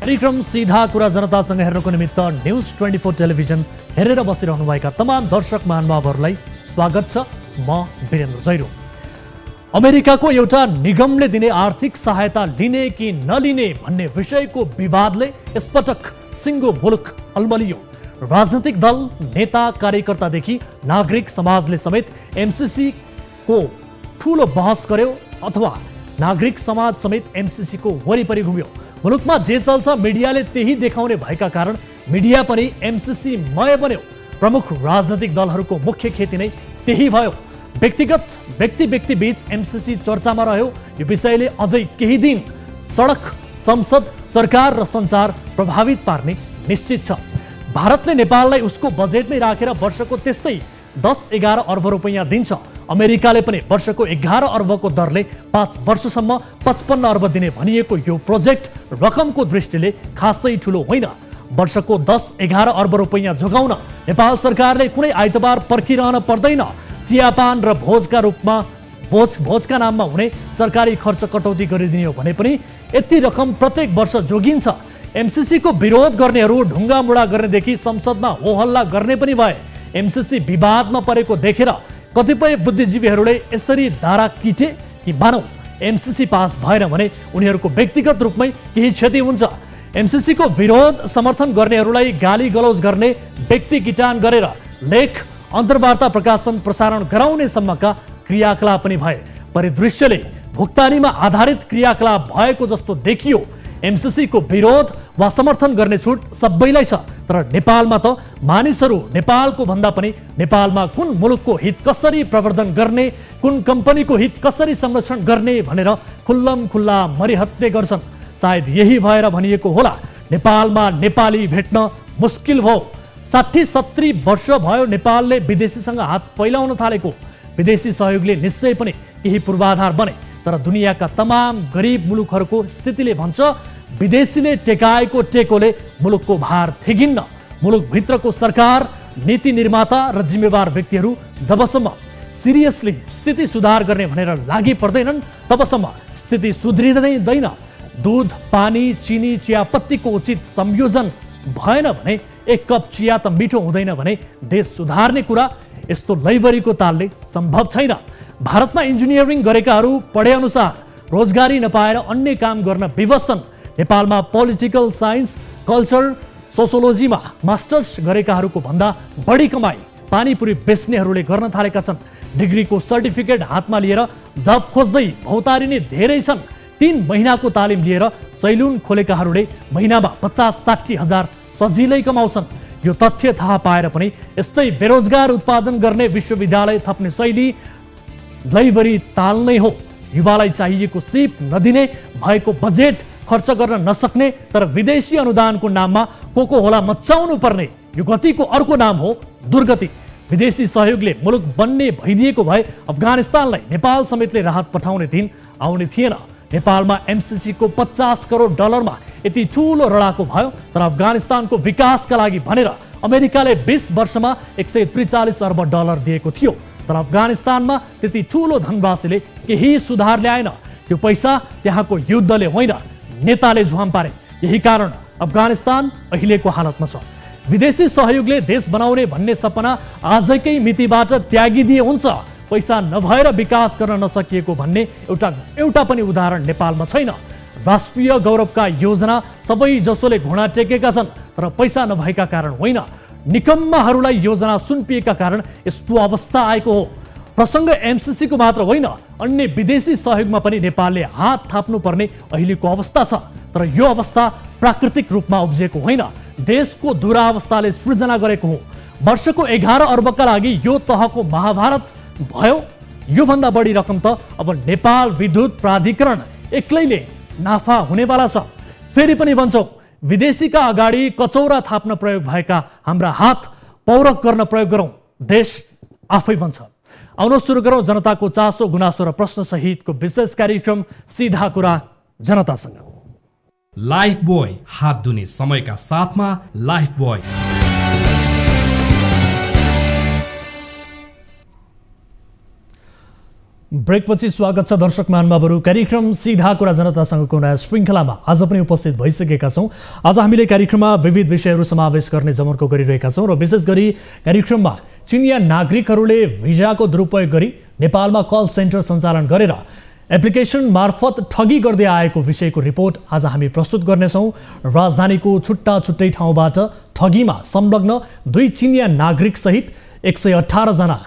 कार्यक्रम सीधा कुरा जनतासँग हेर्नको निमित्त न्यूज 24 टेलिभिजन हेरेर बसिरहनुभएका तमाम दर्शक महानुभावहरूलाई स्वागत छ। म वीरेन्द्र जैरो। अमेरिकाको एउटा निगमले दिने आर्थिक सहायता लिने कि नलिने भन्ने विषयको विवादले यसपटक सिङ्गो मुलुक अल्मलियो। राजनीतिक दल, नेता, कार्यकर्तादेखि नागरिक समाजले समेत एमसीसी को ठूलो बहस गर्यो अथवा नागरिक समाज समेत एमसीसी को वरिपरि घुम्यो। मुलुकमा जे चल्छ मिडियाले त्यही देखाउने भएका कारण मिडिया पनि एमसीसी मय बन्यो। प्रमुख राजनीतिक दलहरूको मुख्य खेती नै त्यही भयो। व्यक्ति बीच एमसीसी चर्चामा रह्यो। यो विषयले अझै केही दिन सडक, संसद, सरकार र सञ्चार प्रभावित पार्ने निश्चित छ। भारतले नेपाललाई उसको बजेटमै राखेर वर्षको त्यस्तै 10-11 अर्ब रुपैयाँ दिन्छ। अमेरिकाले पनि वर्षको 11 अर्बको दरले 5 वर्षसम्म 55 अर्ब दिने भनिएको यो प्रोजेक्ट रकमको दृष्टिले खासै ठुलो होइन। वर्षको 10-11 अर्ब रुपैयाँ जोगाउन नेपाल सरकारले कुनै आइतबार पर्खिरहन पर्दैन। चियापान र भोजका नाममा हुने सरकारी खर्च कटौती गरिदिने हो भने पनि यति रकम प्रत्येक वर्ष जोगिन्छ। एमसीसी को विरोध गर्नेहरू ढुङ्गामुढा गर्नेदेखि संसदमा होहल्ला गर्ने पनि भए। एमसीसी विवादमा परेको देखेर कतिपय बुद्धिजीवीहरूले यसरी दारा किटे कि मानौ एमसीसी पास भएन भने उनीहरूको व्यक्तिगत रूपमै केही क्षति हुन्छ। एमसीसी को विरोध समर्थन गर्नेहरूलाई गाली गलौज गर्ने, व्यक्ति किटान गरेर लेख, अन्तर्वार्ता प्रकाशन प्रसारण गराउने सम्मका क्रियाकलाप पनि भए। परिदृश्यले भुक्तानीमा आधारित क्रियाकलाप भएको जस्तो देखियो। एमसीसी को विरोध वा समर्थन गर्ने छुट सबैलाई छ, तर नेपालमा त मानिसहरू नेपालको भन्दा पनि नेपालमा कुन मुलुकको हित कसरी प्रवर्धन गर्ने, कुन कम्पनीको हित कसरी संरक्षण गर्ने भनेर खुल्लम-खुल्ला मरिहत्ते गर्छन्। सायद यही भएर भनिएको होला नेपालमा नेपाली भेट्न मुस्किल भयो। 60-70 वर्ष भयो नेपालले विदेशीसँग हात फैलाउन थालेको। विदेशी सहयोगले निश्चय पनि केही पूर्वाधार बने, तर दुनियाँका तमाम गरिब मुलुकहरूको स्थितिले भन्छ विदेशीले टेकाएको टेकोले मुलुकको भार थिगिन्न। मुलुकभित्रको सरकार, नीति निर्माता र जिम्मेवार व्यक्तिहरू जबसम्म सिरियसली स्थिति सुधार गर्ने भनेर लागि पर्दैनन् तबसम्म स्थिति सुध्रिँदैन। दूध, पानी, चिनी, चियापत्तीको उचित संयोजन भएन भने, एक कप चिया त मिठो हुँदैन भने देश सुधार्ने कुरा यस्तो लैबरीको तालले सम्भव छैन। भारतमा इन्जिनियरिङ गरेकाहरू पढे अनुसार रोजगारी नपाएर अन्य काम गर्न विवश छन्। नेपालमा पोलिटिकल साइन्स, कल्चर, सोसियोलोजीमा मास्टर्स गरेकाहरूको भन्दा बढी कमाई पानीपुरी बेच्नेहरूले गर्न थालेका छन्। डिग्रीको सर्टिफिकेट हातमा लिएर जब खोज्दै भौतारिने धेरै छन्। 3 महिनाको तालिम लिएर सैलुन खोलेकाहरूले महिनामा 50-60 हजार सजिलै कमाउँछन्। यो तथ्य थाहा पाएर पनि यस्तै बेरोजगार उत्पादन गर्ने विश्वविद्यालय थप्ने शैली लैबरी ताल नै हो। युवालाई चाहिएको सिप नदिने, भएको बजेट खर्च गर्न नसक्ने तर विदेशी अनुदानको नाममा कोकोहोला मचाउनु पर्ने यो गतिको अर्को नाम हो दुर्गति। विदेशी सहयोगले मुलुक बन्ने भइदिएको भए अफगानिस्तानलाई नेपाल समेतले राहत पठाउने दिन आउने थिएन। नेपालमा एमसीसी को 50 करोड डलरमा यति ठूलो रडाको भयो, तर अफगानिस्तानको विकासका लागि भनेर अमेरिकाले 20 वर्षमा 143 अर्ब डलर दिएको थियो। तर अफगानिस्तानमा त्यति ठूलो धनराशिले केही सुधार ल्याएन। त्यो पैसा त्यहाँको युद्धले होइन, नेताले झुम पारे। यही कारण अफगानिस्तान अहिलेको हालतमा छ। विदेशी सहयोगले देश बनाउने भन्ने सपना आजकै मितिबाट त्यागिदिए हुन्छ। पैसा नभएर विकास गर्न नसकिएको भन्ने एउटा पनि उदाहरण नेपालमा छैन। राष्ट्रिय गौरवका योजना सबै जसोले घुँडा टेकेका छन्, तर पैसा नभएका कारण होइन, निकम्माहरूलाई योजना सुम्पिएका कारण यस्तो अवस्था आएको हो। प्रसङ्ग एमसीसी को मात्र होइन, अन्य विदेशी सहयोगमा पनि नेपालले हात थाप्नु पर्ने अहिलेको अवस्था छ। तर यो अवस्था प्राकृतिक रूपमा उब्जेको होइन, देशको दुरावस्थाले सृजना गरेको हो। वर्षको 11 अर्बका लागि यो तहको महाभारत भयो। योभन्दा बढी रकम त अब नेपाल विद्युत प्राधिकरण एक्लैले नाफा हुनेवाला छ। फेरि पनि भन्छौँ, विदेशीका अगाडि कचौरा थाप्न प्रयोग भएका हाम्रा हात पौरख गर्न प्रयोग गरौँ, देश आफै बन्छ। आउनु सुरु गरौँ जनताको चासो, गुनासो र प्रश्न सहितको विशेष कार्यक्रम सीधा कुरा जनतासँग। लाइफ बोय, हात धुने समयका साथमा लाइफ बोय। ब्रेकपछि स्वागत छ दर्शक महानुभावहरू। कार्यक्रम सीधा कुरा जनतासँगको नयाँ श्रृङ्खलामा आज पनि उपस्थित भइसकेका छौँ। आज हामीले कार्यक्रममा विविध विषयहरू समावेश गर्ने जमर्को गरिरहेका छौँ र विशेष गरी कार्यक्रममा चिनिया नागरिकहरूले भिजाको दुरुपयोग गरी नेपालमा कल सेन्टर सञ्चालन गरेर एप्लिकेसन मार्फत ठगी गर्दै आएको विषयको रिपोर्ट आज हामी प्रस्तुत गर्नेछौँ। राजधानीको छुट्टा छुट्टै ठाउँबाट ठगीमा संलग्न 2 चिनिया नागरिक सहित 118 जना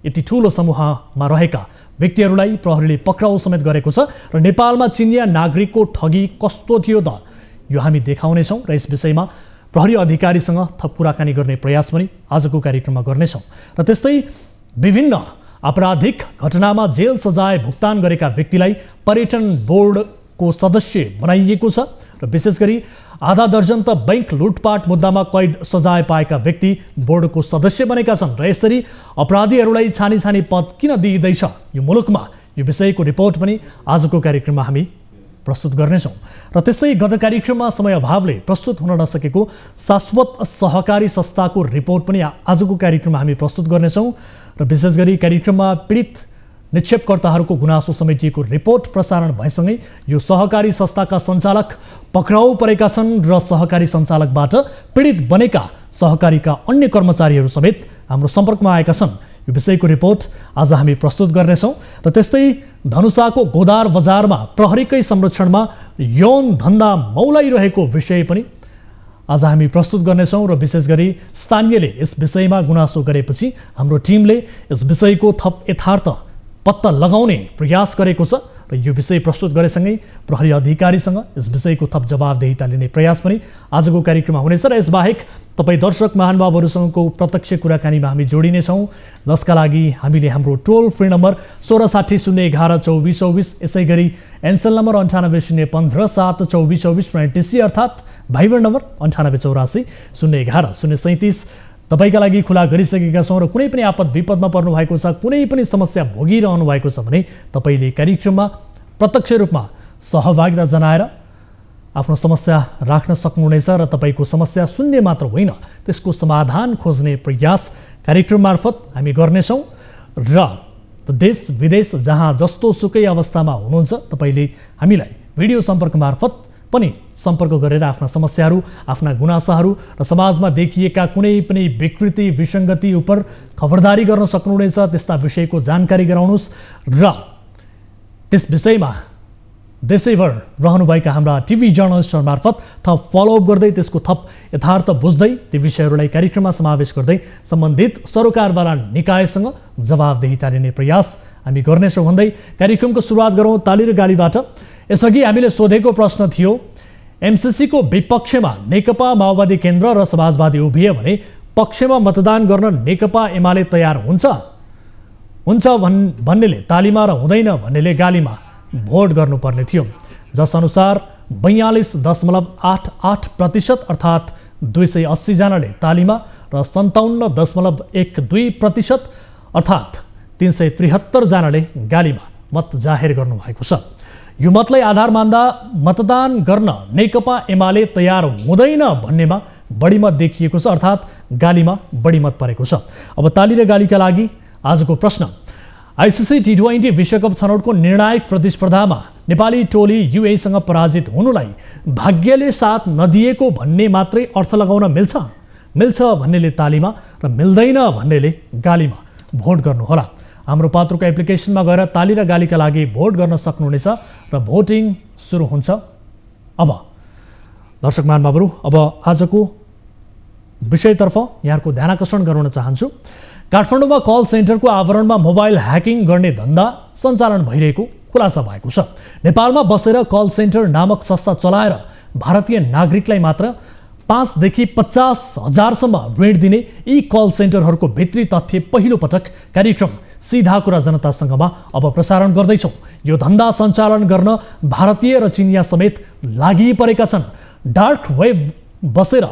यति ठूलो समूहमा रहेका व्यक्तिहरूलाई प्रहरीले पक्राउ समेत गरेको छ र नेपालमा चिनिया नागरिकको ठगी कस्तो थियो त यो हामी देखाउनेछौँ र यस विषयमा प्रहरी अधिकारीसँग थप कुराकानी गर्ने प्रयास पनि आजको कार्यक्रममा गर्नेछौँ। र त्यस्तै विभिन्न आपराधिक घटनामा जेल सजाय भुक्तान गरेका व्यक्तिलाई पर्यटन बोर्डको सदस्य बनाइएको छ र विशेष गरी आधा दर्जन त बैंक लुटपाट मुद्दामा कैद सजाय पाएका व्यक्ति बोर्डको सदस्य बनेका छन् र यसरी अपराधीहरूलाई छानी छानी पद किन दिइँदैछ यो मुलुकमा यो विषयको रिपोर्ट पनि आजको कार्यक्रममा हामी प्रस्तुत गर्नेछौँ। र त्यस्तै गत कार्यक्रममा समय अभावले प्रस्तुत हुन नसकेको शाश्वत सहकारी संस्थाको रिपोर्ट पनि आजको कार्यक्रममा हामी प्रस्तुत गर्नेछौँ र विशेष गरी कार्यक्रममा पीडित निक्षेपकर्ताहरूको गुनासो समेटिएको रिपोर्ट प्रसारण भएसँगै यो सहकारी संस्थाका सञ्चालक पक्राउ परेका छन् र सहकारी सञ्चालकबाट पीडित बनेका सहकारीका अन्य कर्मचारीहरू समेत हाम्रो सम्पर्कमा आएका छन्। यो विषयको रिपोर्ट आज हामी प्रस्तुत गर्नेछौँ। र त्यस्तै धनुषाको गोदार बजारमा प्रहरीकै संरक्षणमा यौन धन्दा मौलाइरहेको विषय पनि आज हामी प्रस्तुत गर्नेछौँ र विशेष गरी स्थानीयले यस विषयमा गुनासो गरेपछि हाम्रो टिमले यस विषयको थप यथार्थ पत्ता लगाउने प्रयास गरेको छ र यो विषय प्रस्तुत गरेसँगै प्रहरी अधिकारीसँग यस विषयको थप जवाबदेहिता लिने प्रयास पनि आजको कार्यक्रममा हुनेछ र यसबाहेक तपाईँ दर्शक महानुभावहरूसँगको प्रत्यक्ष कुराकानीमा हामी जोडिनेछौँ, जसका लागि हामीले हाम्रो टोल फ्री नम्बर 1660112424 यसै गरी एनसेल नम्बर 9801572424 र एनटिसी अर्थात् भाइबर नम्बर 9884011037 तपाईका लागि खुला गरिसकेका छौँ र कुनै पनि आपद विपदमा पर्नु भएको छ, कुनै पनि समस्या भोगिरहनु भएको छ भने तपाईले कार्यक्रममा प्रत्यक्ष रूपमा सहभागिता जनाएर आफ्नो समस्या राख्न सक्नुहुनेछ र तपाईको समस्या सुन्ने मात्र होइन त्यसको समाधान खोज्ने प्रयास कार्यक्रम मार्फत हामी गर्नेछौँ। र देश विदेश जहाँ जस्तो सुकै अवस्थामा हुनुहुन्छ तपाईले हामीलाई भिडियो सम्पर्क मार्फत पनि सम्पर्क गरेर आफ्ना समस्याहरू, आफ्ना गुनासाहरू र समाजमा देखिएका कुनै पनि विकृति विसङ्गति उप खबरदारी गर्न सक्नुहुनेछ। त्यस्ता विषयको जानकारी गराउनुहोस् र त्यस विषयमा देशैभर रहनुभएका हाम्रा टिभी जर्नलिस्टहरू मार्फत थप फलोअप गर्दै त्यसको थप यथार्थ बुझ्दै ती विषयहरूलाई कार्यक्रममा समावेश गर्दै सम्बन्धित सरोकारवाला निकायसँग जवाबदेहिता लिने प्रयास हामी गर्नेछौँ भन्दै कार्यक्रमको सुरुवात गरौँ ताली र गालीबाट। यसअघि हामीले सोधेको प्रश्न थियो, एमसिसीको विपक्षमा नेकपा माओवादी केन्द्र र समाजवादी उभिए भने पक्षमा मतदान गर्न नेकपा एमाले तयार हुन्छ भन्नेले तालीमा र हुँदैन भन्नेले गालीमा भोट गर्नुपर्ने थियो, जसअनुसार 42.88% अर्थात् 280 जनाले तालीमा र 57.12% अर्थात् 373 जनाले गालीमा मत जाहेर गर्नुभएको छ। यो मतलाई आधार मान्दा मतदान गर्न नेकपा एमाले तयार हुँदैन भन्नेमा बढी मत देखिएको छ, अर्थात् गालीमा बढी मत परेको छ। अब ताली र गालीका लागि आजको प्रश्न, आइसिसी टी20 विश्वकप छनौटको निर्णायक प्रतिस्पर्धामा नेपाली टोली युएसँग पराजित हुनुलाई भाग्यले साथ नदिएको भन्ने मात्रै अर्थ लगाउन मिल्छ भन्नेले तालीमा र मिल्दैन भन्नेले गालीमा भोट गर्नुहोला। हाम्रो पात्रको एप्लिकेसनमा गएर ताली र गालीका लागि भोट गर्न सक्नुहुनेछ र भोटिङ सुरु हुन्छ। अब दर्शक महानुभावहरू, अब आजको विषयतर्फ यहाँको ध्यानाकर्षण गराउन चाहन्छु। काठमाडौँमा कल सेन्टरको आवरणमा मोबाइल ह्याकिङ गर्ने धन्दा सञ्चालन भइरहेको खुलासा भएको छ। नेपालमा बसेर कल सेन्टर नामक संस्था चलाएर भारतीय नागरिकलाई मात्र 5 देखि 50 हजारसम्म ऋण दिने यी कल सेन्टरहरूको भित्री तथ्य पहिलो पटक कार्यक्रम सीधा कुरा जनतासँगमा अब प्रसारण गर्दैछौँ। यो धन्दा सञ्चालन गर्न भारतीय र चिनिया समेत लागि परेका छन्। डार्क वेब बसेर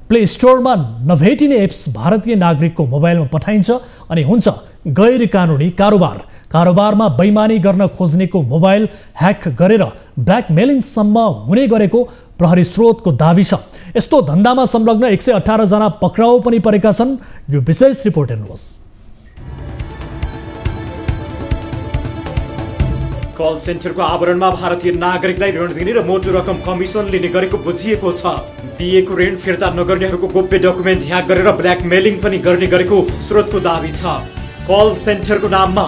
प्ले स्टोरमा नभेटिने एप्स भारतीय नागरिकको मोबाइलमा पठाइन्छ अनि हुन्छ गैर कानुनी कारोबारमा बैमानी गर्न खोज्नेको मोबाइल ह्याक गरेर ब्ल्याकमेलिङसम्म हुने गरेको प्रहरी स्रोतको दावी छ। यस्तो धन्दामा संलग्न 118 जना पक्राउ पनि परेका छन्। यो विशेष रिपोर्ट हेर्नुहोस्। कल सेन्टरको आवरणमा भारतीय नागरिकलाई ऋण दिने र मोटो रकम कमिसन लिने गरेको बुझिएको छ। दिएको ऋण फिर्ता नगर्नेहरूको गोप्य डकुमेन्ट ह्याक गरेर ब्ल्याकमेलिङ पनि गर्ने गरेको स्रोतको दाबी छ। कल सेन्टरको नाममा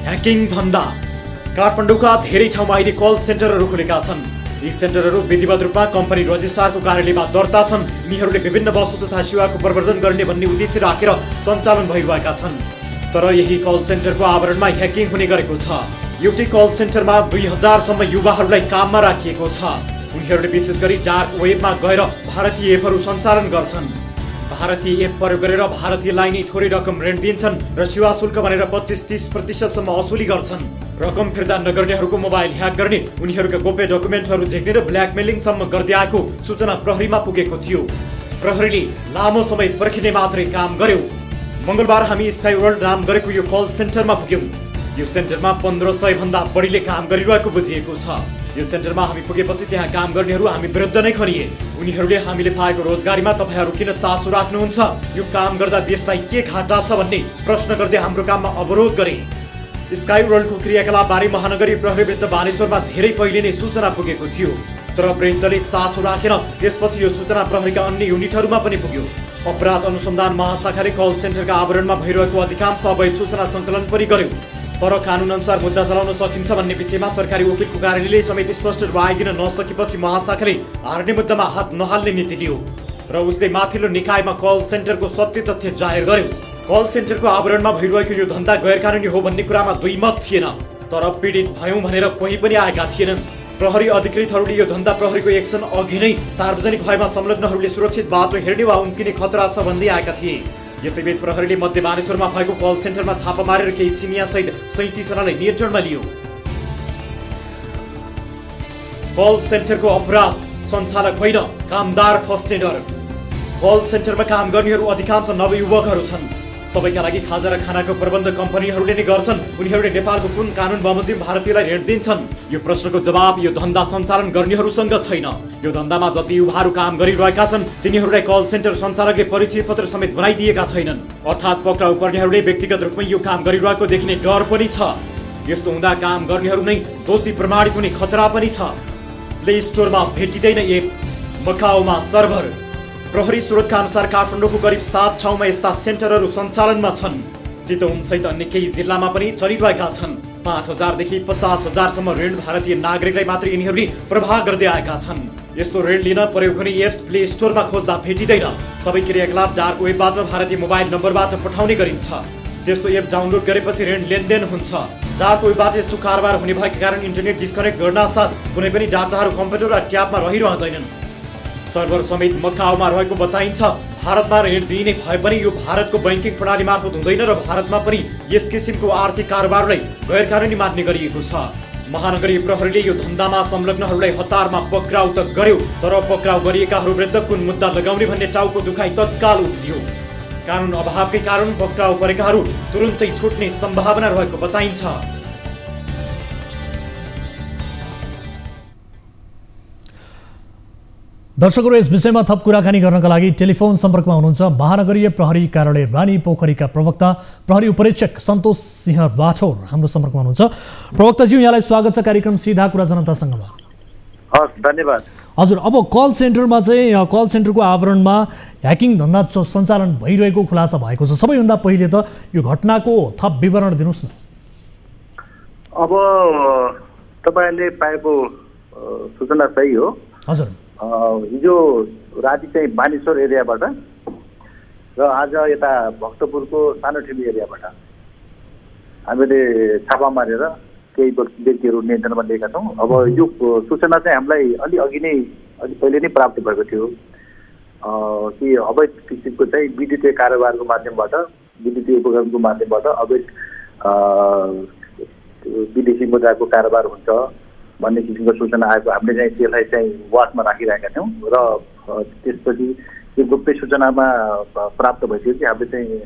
ह्याकिङ धन्दा। काठमाडौँका धेरै ठाउँमा अहिले कल सेन्टरहरू खुलेका छन्। यी सेन्टरहरू विधिवत रूपमा कम्पनी रजिस्ट्रारको कार्यालयमा दर्ता छन्। यिनीहरूले विभिन्न वस्तु तथा सेवाको प्रवर्धन गर्ने भन्ने उद्देश्य राखेर सञ्चालन भइरहेका छन्। तर यही कल सेन्टरको आवरणमा ह्याकिङ हुने गरेको छ। एउटै कल सेन्टरमा 2000 सम्म युवाहरूलाई काममा राखिएको छ। उनीहरूले विशेष गरी डार्क वेबमा गएर भारतीय एपहरू सञ्चालन गर्छन्। भारतीय एप प्रयोग गरेर भारतीयलाई नै थोरै रकम ऋण दिन्छन् र सेवा शुल्क भनेर 25-30% सम्म असुली गर्छन्। रकम फिर्ता नगर्नेहरूको मोबाइल ह्याक गर्ने, उनीहरूका गोप्य डकुमेन्टहरू झिक्ने र ब्ल्याकमेलिङसम्म गर्दै आएको सूचना प्रहरीमा पुगेको थियो। प्रहरीले लामो समय पर्खिने मात्रै काम गर्यो। मङ्गलबार हामी स्काई वर्ल्ड नाम गरेको यो कल सेन्टरमा पुग्यौँ। यो सेन्टरमा 1500 भन्दा बढीले काम गरिरहेको बुझिएको छ। यो सेन्टरमा हामी पुगेपछि त्यहाँ काम गर्नेहरू हामी विरुद्ध नै खनिए। उनीहरूले हामीले पाएको रोजगारीमा तपाईँहरू किन चासो राख्नुहुन्छ, यो काम गर्दा देशलाई के घाटा छ भन्ने प्रश्न गर्दै हाम्रो काममा अवरोध गरे। स्काई वर्ल्डको क्रियाकलापबारे महानगरी प्रहरी वृत्त बानेश्वरमा धेरै पहिले नै सूचना पुगेको थियो। तर वृत्तले चासो राखेन। त्यसपछि यो सूचना प्रहरीका अन्य युनिटहरूमा पनि पुग्यो। अपराध अनुसन्धान महाशाखाले कल सेन्टरका आवरणमा भइरहेको अधिकांश अवैध सूचना सङ्कलन पनि गर्यो। तर कानुन अनुसार मुद्दा चलाउन सकिन्छ भन्ने विषयमा सरकारी वकिलको कार्यालयले समेत स्पष्ट राय दिन नसकेपछि महाशाखाले हार्ने मुद्दामा हात नहाल्ने नीति लियो र उसले माथिल्लो निकायमा कल सेन्टरको सत्य तथ्य जाहेर गर्यो। कल सेन्टरको आवरणमा भइरहेको यो धन्दा गैर कानुनी हो भन्ने कुरामा दुई मत थिएन। तर पीडित भयौँ भनेर कोही पनि आएका थिएनन्। प्रहरी अधिकृतहरूले यो धन्दा प्रहरीको एक्सन अघि नै सार्वजनिक भएमा संलग्नहरूले सुरक्षित बाटो हेर्ने वा उम्किने खतरा छ भन्दै आएका थिए। यसैबीच प्रहरीले मध्य बानेश्वरमा भएको कल सेन्टरमा छापा मारेर केही चिनिया सहित 37 जनालाई नियन्त्रणमा लियो। कल सेन्टरको अपराध सञ्चालक होइन, कामदार फस्ने डर। कल सेन्टरमा काम गर्नेहरू अधिकांश नवयुवकहरू छन्। सबैका लागि खाजा र खानाको प्रबन्ध कम्पनीहरूले नै गर्छन्। उनीहरूले नेपालको कुन कानुन बमोजिम भारतीयलाई ऋण दिन्छन्? यो प्रश्नको जवाब यो धन्दा सञ्चालन गर्नेहरूसँग छैन। यो धन्दामा जति युवाहरू काम गरिरहेका छन् तिनीहरूलाई कल सेन्टर सञ्चालकले परिचय पत्र समेत बनाइदिएका छैनन्। अर्थात् पक्राउ पर्नेहरूले व्यक्तिगत रूपमै यो काम गरिरहेको देखिने डर पनि छ। यस्तो हुँदा काम गर्नेहरू नै दोषी प्रमाणित हुने खतरा पनि छ। प्ले स्टोरमा भेटिँदैन एप, मकाउमा सर्भर। प्रहरी स्रोतका अनुसार काठमाडौँको करिब 7 ठाउँमा यस्ता सेन्टरहरू सञ्चालनमा छन्। चितवन सहित अन्य केही जिल्लामा पनि चलिरहेका छन्। 5000 देखि 50,000 सम्म ऋण भारतीय नागरिकलाई मात्र यिनीहरूले प्रवाह गर्दै आएका छन्। यस्तो ऋण लिन प्रयोग हुने एप्स प्ले स्टोरमा खोज्दा भेटिँदैन। सबै क्रियाकलाप डार्क वेबबाट भारतीय मोबाइल नम्बरबाट पठाउने गरिन्छ। त्यस्तो एप डाउनलोड गरेपछि ऋण लेनदेन हुन्छ। डार्क वेबबाट यस्तो कारोबार हुने भएको कारण इन्टरनेट डिस्कनेक्ट गर्नासाथ कुनै पनि डाटाहरू कम्प्युटर वा ट्याबमा रहिरहँदैनन्। सर्भर समेत मकाउमा रहेको बताइन्छ। भारतमा ऋण दिइने भए पनि यो भारतको बैंकिङ प्रणाली मार्फत हुँदैन र भारतमा पनि यस किसिमको आर्थिक कारोबारलाई गैर कानुनी मान्ने गरिएको छ। महानगरीय प्रहरीले यो धन्दामा संलग्नहरूलाई हतारमा पक्राउ त गर्यो, तर पक्राउ गरिएकाहरू विरुद्ध कुन मुद्दा लगाउने भन्ने टाउको दुखाइ तत्काल उब्जियो। कानुन अभावकै कारण पक्राउ परेकाहरू तुरुन्तै छुट्ने सम्भावना रहेको बताइन्छ। दर्शकहरू, यस विषयमा थप कुराकानी गर्नका लागि टेलिफोन सम्पर्कमा हुनुहुन्छ महानगरीय प्रहरी कार्यालय रानी पोखरीका प्रवक्ता प्रहरी उपरीक्षक सन्तोष सिंह राठौर हाम्रो सम्पर्कमा हुनुहुन्छ। प्रवक्ताज्यू, यहाँलाई स्वागत छ कार्यक्रम सीधा कुरा जनतासँगमा। हस्, धन्यवाद। हजुर, अब कल सेन्टरमा चाहिँ कल सेन्टरको आवरणमा ह्याकिङ धन्दा सञ्चालन भइरहेको खुलासा भएको छ। सबैभन्दा पहिले त यो घटनाको थप विवरण दिनुहोस् न। अब तपाईँले पाएको सूचना सही हो। हजुर, हिजो राति चाहिँ बानेश्वर एरियाबाट र आज यता भक्तपुरको सानोठिमी एरियाबाट हामीले छापा मारेर केही व्यक्तिहरू नियन्त्रणमा लिएका छौँ। अब यो सूचना चाहिँ हामीलाई अलि पहिले नै प्राप्त भएको थियो कि अवैध किसिमको चाहिँ विद्युतीय कारोबारको माध्यमबाट, विद्युतीय उपकरणको माध्यमबाट अवैध विदेशी मुद्राको कारोबार हुन्छ भन्ने किसिमको सूचना आएको। हामीले चाहिँ त्यसलाई चाहिँ वाचमा राखिरहेका थियौँ र त्यसपछि यो गुप्त सूचनामा प्राप्त भइसक्यो कि हामीले चाहिँ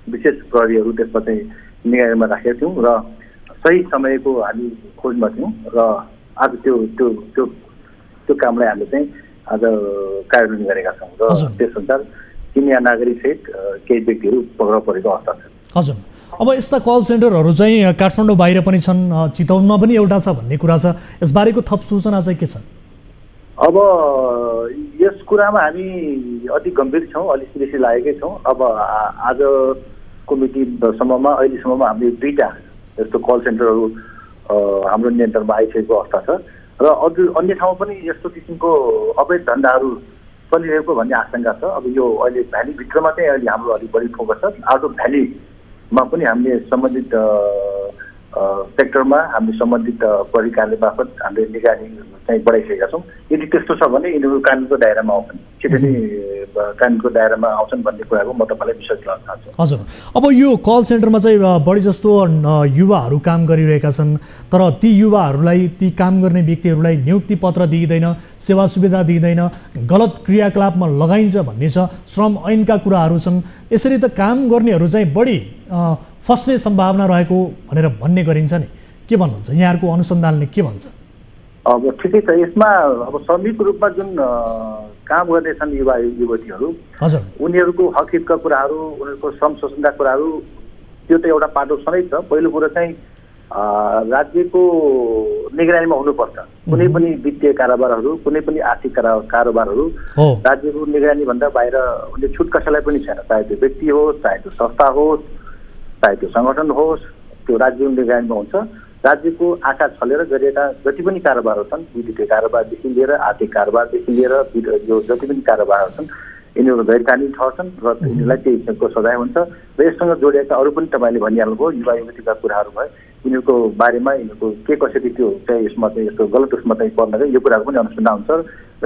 विशेष प्रहरीहरू त्यसमा चाहिँ निगाहमा राखेका थियौँ र सही समयको हामी खोजमा थियौँ र आज त्यो कामलाई हामीले चाहिँ आज कार्यान्वयन गरेका छौँ र त्यसअनुसार चिनिया नागरिक सहित केही व्यक्तिहरू पक्राउ परेको अवस्था छ। हजुर, अब यस्ता कल सेन्टरहरू चाहिँ काठमाडौँ बाहिर पनि छन्, चितवनमा पनि एउटा छ भन्ने कुरा छ, यसबारेको थप सूचना चाहिँ के छ? अब यस कुरामा हामी अति गम्भीर छौँ, अलिक सिरियसली लागेकै छौँ। अब आजको मिटिङसम्ममा अहिलेसम्ममा हामीले 2टा यस्तो कल सेन्टरहरू हाम्रो नियन्त्रणमा आइसकेको अवस्था छ र अझ अन्य ठाउँमा पनि यस्तो किसिमको अवैध धन्दाहरू चलिरहेको भन्ने आशंका छ। अब यो अहिले भ्यालीभित्रमा चाहिँ अहिले हाम्रो अलिक बढी फोकस छ। आउट अफ भ्यालीमा पनि हामीले सम्बन्धित सेक्टरमा हामीले सम्बन्धित प्रहरी कार्यालय मार्फत हामीले निगरानी चाहिँ बढाइसकेका छौँ। यदि त्यस्तो छ भने यिनीहरू कानुनको दायरामा आउँछन्, छिटै नै कानुनको दायरामा आउँछन् भन्ने कुराको म तपाईँलाई विश्वास गर्न चाहन्छु। हजुर, अब यो कल सेन्टरमा चाहिँ बढी जस्तो युवाहरू काम गरिरहेका छन्, तर ती युवाहरूलाई, ती काम गर्ने व्यक्तिहरूलाई नियुक्ति पत्र दिइँदैन, सेवा सुविधा दिइँदैन, गलत क्रियाकलापमा लगाइन्छ भन्ने छ, श्रम ऐनका कुराहरू छन्। यसरी त काम गर्नेहरू चाहिँ बढी फस्ने सम्भावना रहेको भनेर भन्ने गरिन्छ नि, के भन्नुहुन्छ? यहाँहरूको अनुसन्धानले के भन्छ? अब ठिकै छ, यसमा अब श्रमिक रूपमा जुन काम गर्दैछन् युवा युवतीहरू, हजुर, उनीहरूको हक हितका कुराहरू, उनीहरूको श्रम शोषणका कुराहरू, त्यो त एउटा पाटो छँदै छ। पहिलो कुरो चाहिँ राज्यको निगरानीमा हुनुपर्छ। कुनै पनि वित्तीय कारोबारहरू, कुनै पनि आर्थिक कारोबारहरू राज्यको निगरानी भन्दा बाहिर हुने छुट कसैलाई पनि छैन। चाहे त्यो व्यक्ति होस्, चाहे त्यो संस्था होस्, चाहे त्यो सङ्गठन होस्, त्यो राज्यको निगरानीमा हुन्छ। राज्यको आँखा छलेर गरिएका जति पनि कारोबारहरू छन्, वित्तीय कारोबारदेखि लिएर आर्थिक कारोबारदेखि लिएर यो जति पनि कारोबारहरू छन्, यिनीहरू गैर कानुनी ठहर्छन् र यिनीहरूलाई त्यही किसिमको सजाय हुन्छ। र यससँग जोडिएका अरू पनि तपाईँले भनिहाल्नुभयो युवा युवतीका कुराहरू भए, यिनीहरूको बारेमा यिनीहरूको के कसरी त्यो चाहिँ यसमा चाहिँ यस्तो गलत उसमा चाहिँ पर्न गयो, यो कुराको पनि अनुसन्धान हुन्छ र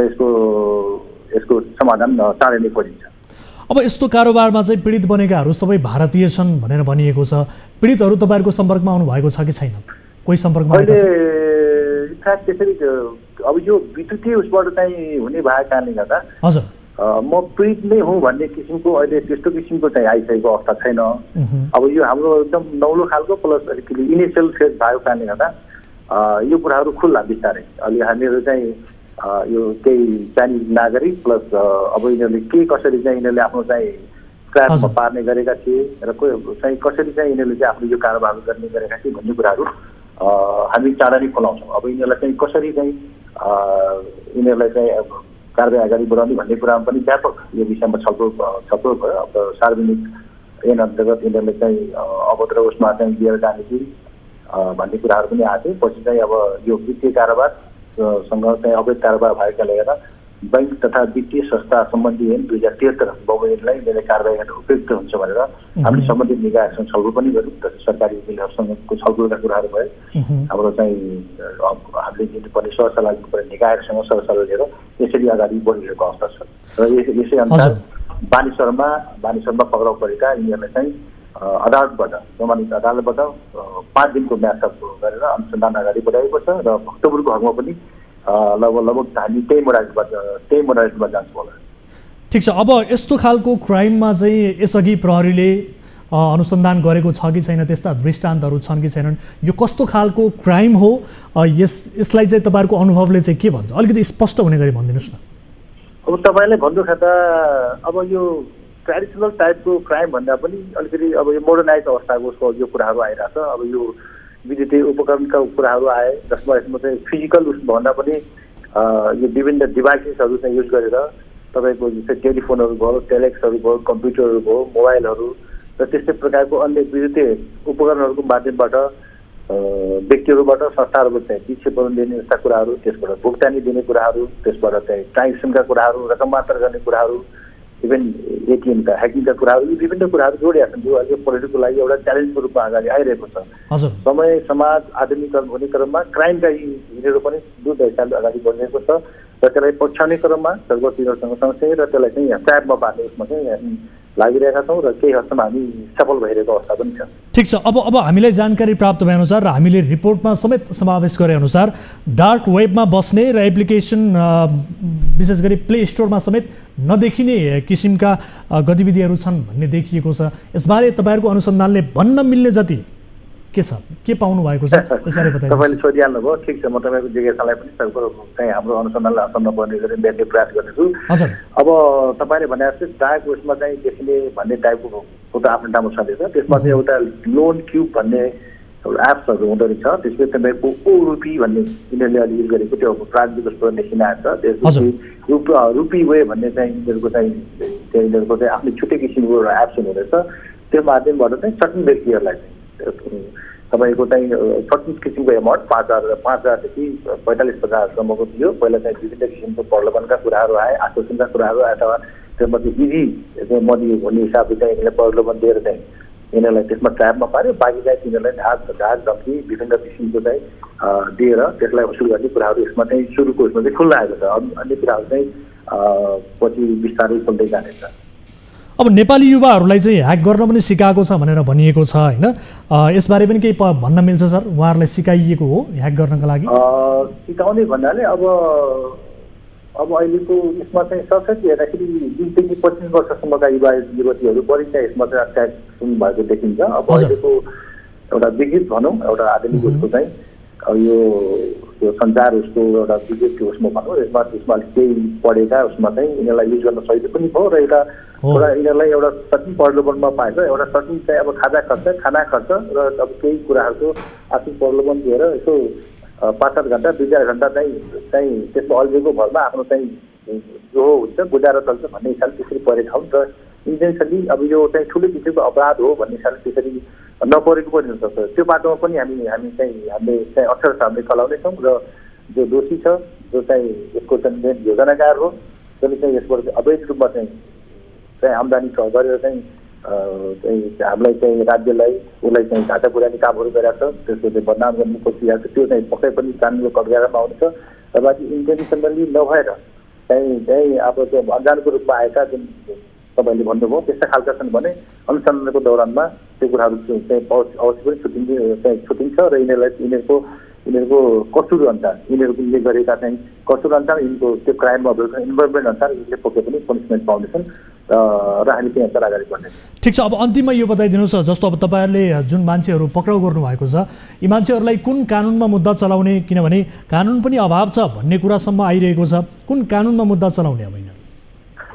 यसको समाधान चाँडै नै गरिन्छ। अब यस्तो कारोबारमा चाहिँ पीडित बनेकाहरू सबै भारतीय छन् भनेर भनिएको छ। पीडितहरू तपाईँहरूको सम्पर्कमा आउनु भएको छ कि छैन? कोही सम्पर्कमा अहिले इनफ्याक्ट त्यसरी अब यो विद्युतीय उसबाट चाहिँ हुने भएको कारणले गर्दा हजुर म पीडित नै हुँ भन्ने किसिमको अहिले त्यस्तो किसिमको चाहिँ आइसकेको अवस्था छैन। अब यो हाम्रो एकदम नौलो खालको प्लस अलिकति इनिसियल फेज भएको कारणले गर्दा यो कुराहरू खुल्ला बिस्तारै। अहिले हामीहरू चाहिँ यो केही चाइनिज नागरिक प्लस अब यिनीहरूले के कसरी चाहिँ यिनीहरूले आफ्नो चाहिँ स्क्रैपमा पार्ने गरेका थिए र चाहिँ कसरी चाहिँ यिनीहरूले चाहिँ आफ्नो यो कारोबार गर्ने गरेका थिए भन्ने कुराहरू हामी चाँडै नै खुलाउँछौँ। अब यिनीहरूलाई चाहिँ कसरी चाहिँ यिनीहरूलाई चाहिँ कारबाही अगाडि बढाउने भन्ने कुरामा पनि व्यापक यो विषयमा छलफल भयो। अब सार्वजनिक ऐन अन्तर्गत यिनीहरूले चाहिँ अभद्र उसमा चाहिँ लिएर जाने कि भन्ने कुराहरू पनि आएको थियो। पछि चाहिँ अब यो वित्तीय कारोबार सँग चाहिँ अवैध कारोबार भएकाले गर्दा बैंक तथा वित्तीय संस्था सम्बन्धी ऐन 2073 बमोजिमलाई यिनीहरूले कारबाही गर्न उपयुक्त हुन्छ भनेर हामीले सम्बन्धित निकायहरूसँग छलफल पनि गऱ्यौँ। जस्तै सरकारी वकिलहरूसँगको छलफलका कुराहरू भए, हाम्रो चाहिँ हामीले दिनुपर्ने सरसल्लाह दिनुपर्ने निकायहरूसँग सरसल्लाह लिएर यसरी अगाडि बढिरहेको अवस्था छ। र यसै अनुसार बानेश्वरमा पक्राउ परेका यिनीहरूलाई चाहिँ अदालतबाट सम्मानित अदालतबाट 5 दिनको म्याद गरेर अनुसन्धान अगाडि बढाएको छ र भक्तपुरको हकमा पनि लगभग हामी त्यही मोडालिटीमा जान्छौँ होला। ठिक छ, अब यस्तो खालको क्राइममा चाहिँ यसअघि प्रहरीले अनुसन्धान गरेको छ कि छैन, त्यस्ता दृष्टान्तहरू छन् कि छैनन्? यो कस्तो खालको क्राइम हो, यसलाई चाहिँ तपाईँहरूको अनुभवले चाहिँ के भन्छ? अलिकति स्पष्ट हुने गरी भनिदिनुहोस् न। अब तपाईँले भन्नुपर्दा अब यो ट्रेडिसनल टाइपको क्राइम भन्दा पनि अलिकति अब यो मोडर्नाइज अवस्थाको यो कुराहरू आइरहेछ। अब यो विद्युतीय उपकरणका कुराहरू आए, जसमा यसमा चाहिँ फिजिकल उसभन्दा पनि यो विभिन्न डिभाइसेसहरू चाहिँ युज गरेर तपाईँको जस्तै टेलिफोनहरू भयो, टेलेक्सहरू भयो, कम्प्युटरहरू भयो, मोबाइलहरू र त्यस्तै प्रकारको अन्य विद्युतीय उपकरणहरूको माध्यमबाट व्यक्तिहरूबाट संस्थाहरूबाट चाहिँ विक्षेपण दिने जस्ता कुराहरू, त्यसबाट भुक्तानी दिने कुराहरू, त्यसबाट चाहिँ ट्रान्जेक्सनका कुराहरू, रकम मात्र गर्ने कुराहरू, इभन एटिएमका ह्याकिङका कुराहरू, यी विभिन्न कुराहरू जोडिएका छन् जो अहिले पोलिटिकको लागि एउटा च्यालेन्जको रूपमा अगाडि आइरहेको छ। समय समाज आधुनिकरण हुने क्रममा क्राइमका यिनीहरू पनि द्रुत हिसाबले अगाडि बढिरहेको छ र त्यसलाई पछ्याउने क्रममा सर्वोच्चसँग सँगसँगै र त्यसलाई चाहिँ ट्र्यापमा पार्ने उसमा चाहिँ हामी लागिरहेका छौँ र केही हदसम्म हामी सफल भइरहेको अवस्था पनि छ। ठिक छ, अब हामीलाई जानकारी प्राप्त भएअनुसार र हामीले रिपोर्टमा समेत समावेश गरे अनुसार डार्क वेबमा बस्ने र एप्लिकेसन विशेष गरी प्ले स्टोरमा समेत नदेखिने किसिमका गतिविधिहरू छन् भन्ने देखिएको छ। यसबारे तपाईँहरूको अनुसन्धानले भन्न मिल्ने जति के छ, के पाउनु भएको छ, यसबारे बताइदिनुहोस्। तपाईँले सोधिहाल्नु भयो, ठिक छ, म तपाईँको जिज्ञासालाई पनि चाहिँ हाम्रो अनुसन्धानलाई आसन्न पर्ने गरी भेट्ने प्रयास गर्नेछु। हजुर, अब तपाईँले भने जस्तै डार्क वेबमा चाहिँ देखिने भन्ने टाइपको एउटा आफ्नो ठाउँमा छँदैछ। त्यसमा चाहिँ एउटा लोन क्युब भन्ने एउटा एप्सहरू हुँदो रहेछ। त्यसमा तपाईँको रुपी भन्ने यिनीहरूले अहिले युज गरेको त्यो प्राविधिक कस्तो देखिन आएको छ। त्यसपछि रुपी वे भन्ने चाहिँ यिनीहरूको चाहिँ आफ्नो छुट्टै किसिमको एउटा एप्स हुँदो रहेछ। त्यो माध्यमबाट चाहिँ सर्टन व्यक्तिहरूलाई चाहिँ तपाईँको चाहिँ सर्टन किसिमको एमाउन्ट 5,000देखि 45,000सम्मको थियो। पहिला चाहिँ विभिन्न किसिमको प्रलोभनका कुराहरू आए, आश्वासनका कुराहरू आए, अथवा त्यसपछि इजी मनी भन्ने हिसाबले चाहिँ यिनीहरूले प्रलोभन दिएर चाहिँ यिनीहरूलाई त्यसमा ट्र्यापमा पार्यो। बाँकी चाहिँ तिनीहरूलाई ढाक धम्की विभिन्न किसिमको चाहिँ दिएर त्यसलाई वसुल गर्ने कुराहरू यसमा चाहिँ सुरुको यसमा चाहिँ खुल्ला आएको छ। अन्य कुराहरू चाहिँ पछि बिस्तारै खुल्दै जानेछ। अब नेपाली युवाहरूलाई चाहिँ ह्याक गर्न पनि सिकाएको छ भनेर भनिएको छ होइन, यसबारे पनि केही भन्न मिल्छ सर? उहाँहरूलाई सिकाइएको हो ह्याक गर्नका लागि? सिकाउने भन्नाले अब अहिलेको यसमा चाहिँ सरसरी हेर्दाखेरि 20 देखि 25 वर्षसम्मका युवा युवतीहरू बढी चाहिँ यसमा चाहिँ अट्याक भएको देखिन्छ। अब अहिलेको एउटा विद्युत भनौँ, एउटा आधुनिक उसको चाहिँ यो सञ्चार उसको एउटा विद्युत उसमा भनौँ, यसमा अलिक केही पढेका उसमा चाहिँ यिनीहरूलाई युज गर्न सहित पनि भयो र एउटा यिनीहरूलाई एउटा सर्टिन प्रलोभनमा पाएको एउटा सर्टिन चाहिँ अब खाना खर्च र अब केही कुराहरूको आर्थिक प्रलोभन दिएर यसो 5-7 घन्टा 2-4 घन्टा चाहिँ त्यसमा अल्झेको भरमा आफ्नो चाहिँ जो हुन्छ गुजारा चल्छ भन्ने हिसाबले त्यसरी परेका हुन्। र इन्टेन्सनली अब यो चाहिँ ठुलो किसिमको अपराध हो भन्ने हिसाबले त्यसरी नपरेको पनि हुनसक्छ। त्यो बाटोमा पनि हामीले चाहिँ अक्षर हामीले चलाउनेछौँ र जो दोषी छ, जो चाहिँ यसको चाहिँ योजनाकार हो, जसले चाहिँ यसबाट अवैध रूपमा चाहिँ आम्दानी गरेर चाहिँ हामीलाई चाहिँ राज्यलाई उसलाई चाहिँ घाटा पुर्याउने कामहरू गरिरहेको छ, त्यसको चाहिँ बदनाम गर्ने खोजिरहेको छ। त्यो चाहिँ पक्कै पनि कानुनको कब्जामा आउनेछ। र बाँकी इन्टेन्सनली नभएर चाहिँ अब त्यो अनजानको रूपमा आएका जुन तपाईँले भन्नुभयो त्यस्ता खालका छन् भने अनुसन्धानको दौरानमा त्यो कुराहरू चाहिँ अवश्य पनि छुटिन्छ र यिनीहरूको कसुर अनुसार यिनीहरूले गरेका चाहिँ कसुर अनुसार यिनको त्यो क्राइममा भएको इन्भल्भमेन्ट अनुसार यिनले पक्कै पनि पनिसमेन्ट पाउनेछन् र हामी त्यही अनुसार अगाडि बढ्नेछौँ। ठिक छ, अब अन्तिममा यो बताइदिनुहोस्, जस्तो अब तपाईँहरूले जुन मान्छेहरू पक्राउ गर्नुभएको छ यी मान्छेहरूलाई कुन कानुनमा मुद्दा चलाउने, किनभने कानुन पनि अभाव छ भन्ने कुरासम्म आइरहेको छ, कुन कानुनमा मुद्दा चलाउने? अब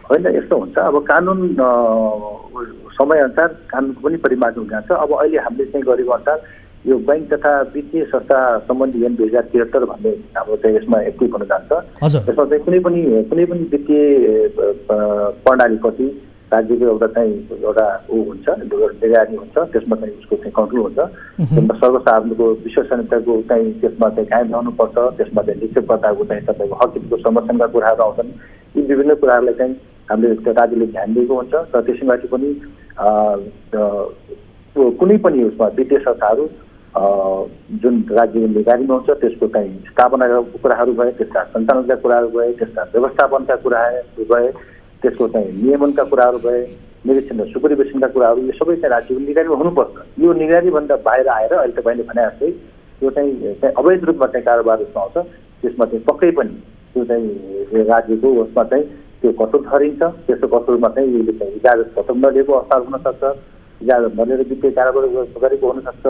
होइन, यस्तो हुन्छ, अब कानुन समयअनुसार कानुनको पनि परिमार्जन हुन्छ। अब अहिले हामीले चाहिँ गरेको अनुसार यो बैंक तथा वित्तीय संस्था सम्बन्धी ऐन 2073 भन्ने हाम्रो चाहिँ यसमा एक्टिभ हुन जान्छ। यसमा चाहिँ कुनै पनि वित्तीय प्रणालीप्रति राज्यको एउटा हुन्छ, निगरानी हुन्छ, त्यसमा चाहिँ उसको चाहिँ कन्ट्रोल हुन्छ। त्यसमा सर्वसाधारणको विश्वसनीयताको चाहिँ त्यसमा चाहिँ कायम रहनुपर्छ। त्यसमा चाहिँ निश्चयताको चाहिँ तपाईँको हकको संरक्षणका कुराहरू आउँछन्। यी विभिन्न कुराहरूलाई चाहिँ हामीले राज्यले ध्यान दिएको हुन्छ र त्यसैमाथि पनि कुनै पनि उसमा वित्तीय संस्थाहरू जुन राज्यको निगरानीमा हुन्छ त्यसको चाहिँ स्थापनाका कुराहरू भए, त्यसका सञ्चालनका कुराहरू भए, त्यसका व्यवस्थापनका कुराहरू भए, त्यसको चाहिँ नियमनका कुराहरू भए, निरीक्षण र सुपरिवेशनका कुराहरू, यो सबै चाहिँ राज्यको निगरानीमा हुनुपर्छ। यो निगरानीभन्दा बाहिर आएर अहिले तपाईँले भने जस्तै यो चाहिँ अवैध रूपमा चाहिँ कारोबार उसमा आउँछ, त्यसमा चाहिँ पक्कै पनि त्यो चाहिँ राज्यको उसमा चाहिँ त्यो कसुर ठहरिन्छ। त्यस्तो कसुरमा चाहिँ यसले चाहिँ इजाजत पत्र नलिएको अवस्थाहरू हुनसक्छ, इजाजत नलिएर वित्तीय कारोबार गरेको हुनसक्छ,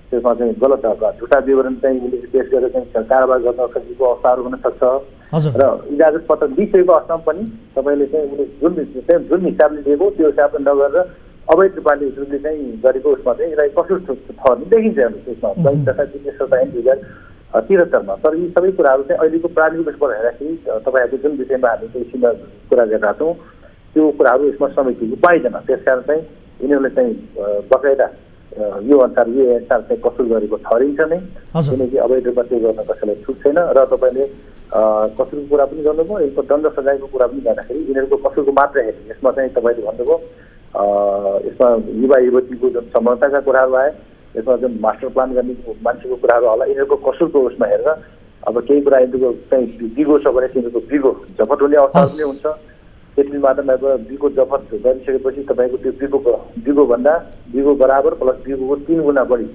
त्यसमा चाहिँ गलत झुटा विवरण चाहिँ उसले पेश गरेर चाहिँ कारोबार गर्न सकेको अवस्थाहरू हुनसक्छ र इजाजत पत्र दिइसकेको अवस्थामा पनि तपाईँले चाहिँ उसले जुन हिसाबले दिएको त्यो हिसाबले नगरेर अवैध रूपले उसले चाहिँ गरेको उसमा चाहिँ यसलाई कसुर ठहर्ने देखिन्छ त्यसमा बैंक तथा वित्तीय संस्था ऐन 2073 तर यी सबै कुराहरू चाहिँ अहिलेको प्राविधिक दृष्टिबाट हेर्दाखेरि तपाईँहरूको जुन विषयमा हामी एकछिनमा कुरा गरिरहेका छौँ त्यो कुराहरू यसमा समेटिएको पाइँदैन। त्यसकारण चाहिँ यिनीहरूले चाहिँ बकाइदा यो अनुसार चाहिँ कसुर गरेको ठहरिन्छ नै, किनकि अवैध रूपमा त्यो गर्न कसैलाई छुट छैन। र तपाईँले कसुरको कुरा पनि गर्नुभयो, यसको दण्ड सजायको कुरा पनि गर्दाखेरि यिनीहरूको कसुरको मात्र हेर्ने, यसमा चाहिँ तपाईँले भन्नुभयो यसमा युवा युवतीको जुन समानताका कुराहरू आए, यसमा जुन मास्टर प्लान गर्ने मान्छेको कुराहरू होला, यिनीहरूको कसुरको उसमा हेरेर अब केही कुरा यिनीहरूको चाहिँ बिगो छ भने तिनीहरूको बिगो जफत हुने अवस्थाहरू पनि हुन्छ। त्यति मात्रमा बिगो जफत गरिसकेपछि तपाईँको त्यो बिगो बराबर प्लस बिगोको 3 गुणा बढी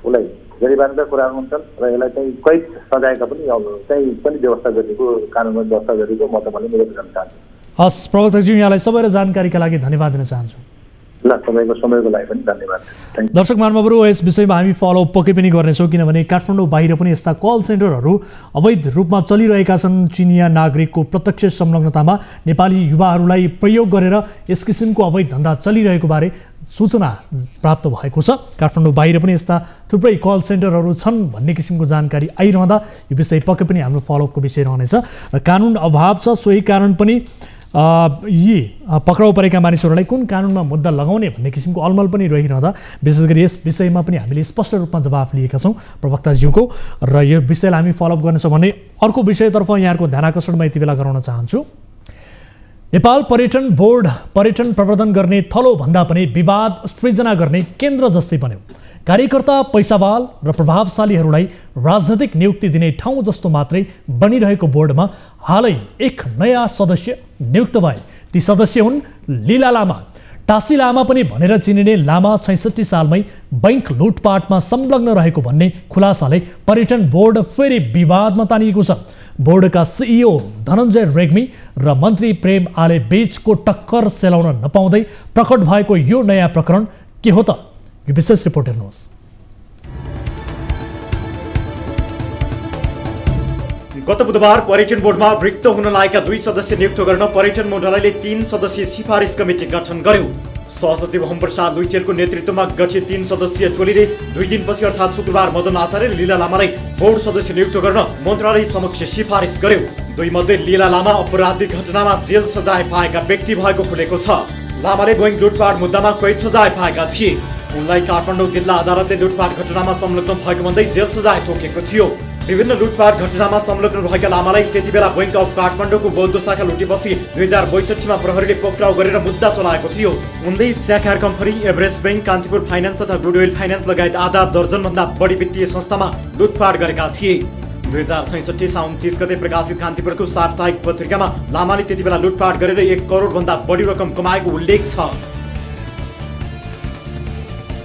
उसलाई गरिबानका कुराहरू हुन्छन् र यसलाई चाहिँ कैद सजायका पनि चाहिँ पनि व्यवस्था गरिएको कानुनमा व्यवस्था गरिएको म तपाईँले निवेदन गर्न चाहन्छु। हस् प्रवक्ताजी, यहाँलाई सबै जानकारीका लागि धन्यवाद दिन चाहन्छु। ल समयको लागि पनि धन्यवाद। दर्शक महानुभावहरू, यस विषयमा हामी फलोअप पक्कै पनि गर्नेछौँ, किनभने काठमाडौँ बाहिर पनि यस्ता कल सेन्टरहरू अवैध रूपमा चलिरहेका छन्। चिनिया नागरिकको प्रत्यक्ष संलग्नतामा नेपाली युवाहरूलाई प्रयोग गरेर यस किसिमको अवैध धन्दा चलिरहेको बारे सूचना प्राप्त भएको छ। काठमाडौँ बाहिर पनि यस्ता थुप्रै कल सेन्टरहरू छन् भन्ने किसिमको जानकारी आइरहँदा यो विषय पक्कै पनि हाम्रो फलोअपको विषय रहनेछ। र कानुन अभाव छ, सोही कारण पनि यी पक्राउ परेका मानिसहरूलाई कुन कानुनमा मुद्दा लगाउने भन्ने किसिमको अलमल पनि रहिरहँदा विशेष गरी यस विषयमा पनि हामीले स्पष्ट रूपमा जवाफ लिएका छौँ प्रवक्ताज्यूको, र यो विषयलाई हामी फलोअप गर्नेछौँ। भने अर्को विषयतर्फ यहाँको ध्यानाकर्षण म यति बेला गराउन चाहन्छु। नेपाल पर्यटन बोर्ड पर्यटन प्रवर्धन गर्ने थलो भन्दा पनि विवाद सृजना गर्ने केन्द्र जस्तै बन्यो। कार्यकर्ता, पैसावाल र प्रभावशालीहरूलाई राजनैतिक नियुक्ति दिने ठाउँ जस्तो मात्रै बनिरहेको बोर्डमा हालै एक नयाँ सदस्य नियुक्त भए। ती सदस्य हुन् लीला लामा। टासी लामा पनि भनेर चिनिने लामा 66 सालमै बैंक लुटपाटमा संलग्न रहेको भन्ने खुलासाले पर्यटन बोर्ड फेरि विवादमा तानिएको छ। बोर्डका सिइओ धनञ्जय रेग्मी र मन्त्री प्रेम आले बीचको टक्कर सेलाउन नपाउँदै प्रकट भएको यो नयाँ प्रकरण के हो त? यो विशेष रिपोर्ट हेर्नुहोस्। गत बुधबार पर्यटन बोर्डमा रिक्त हुन लागेका 2 सदस्य नियुक्त गर्न पर्यटन मन्त्रालयले 3 सदस्यीय सिफारिस कमिटी गठन गर्यो। सहसचिव हमप्रसाद लुइटेलको नेतृत्वमा गठित 3 सदस्यीय टोलीले 2 दिनपछि अर्थात् शुक्रबार मदन आचार्य र लीला लामालाई बोर्ड सदस्य नियुक्त गर्न मन्त्रालय समक्ष सिफारिस गर्यो। 2 मध्ये लीला लामा अपराधिक घटनामा जेल सजाय पाएका व्यक्ति भएको खुलेको छ। लामाले बैंक लुटपाट मुद्दामा कैद सजाय पाएका थिए। उनलाई काठमाडौँ जिल्ला अदालतले लुटपाट घटनामा संलग्न भएको भन्दै जेल सजाय तोकेको थियो। विभिन्न लुटपाट घटनामा संलग्न रहेका लामालाई त्यति बेला बैंक अफ काठमाडौँको बौद्ध शाखा लुटेपछि 2062 पप्रहरीले पक्राउ गरेर मुद्दा चलाएको थियो। उनले Syakhar company, Everest bank, Kantipur finance तथा गुडविल फाइनान्स लगायत आधा दर्जनभन्दा बढी वित्तीय संस्थामा लुटपाट गरेका थिए। 2066 साउन 30 गते प्रकाशित कान्तिपुरको साप्ताहिक पत्रिकामा लामाले त्यति बेला लुटपाट गरेर 1 करोड भन्दा बढी रकम कमाएको उल्लेख छ।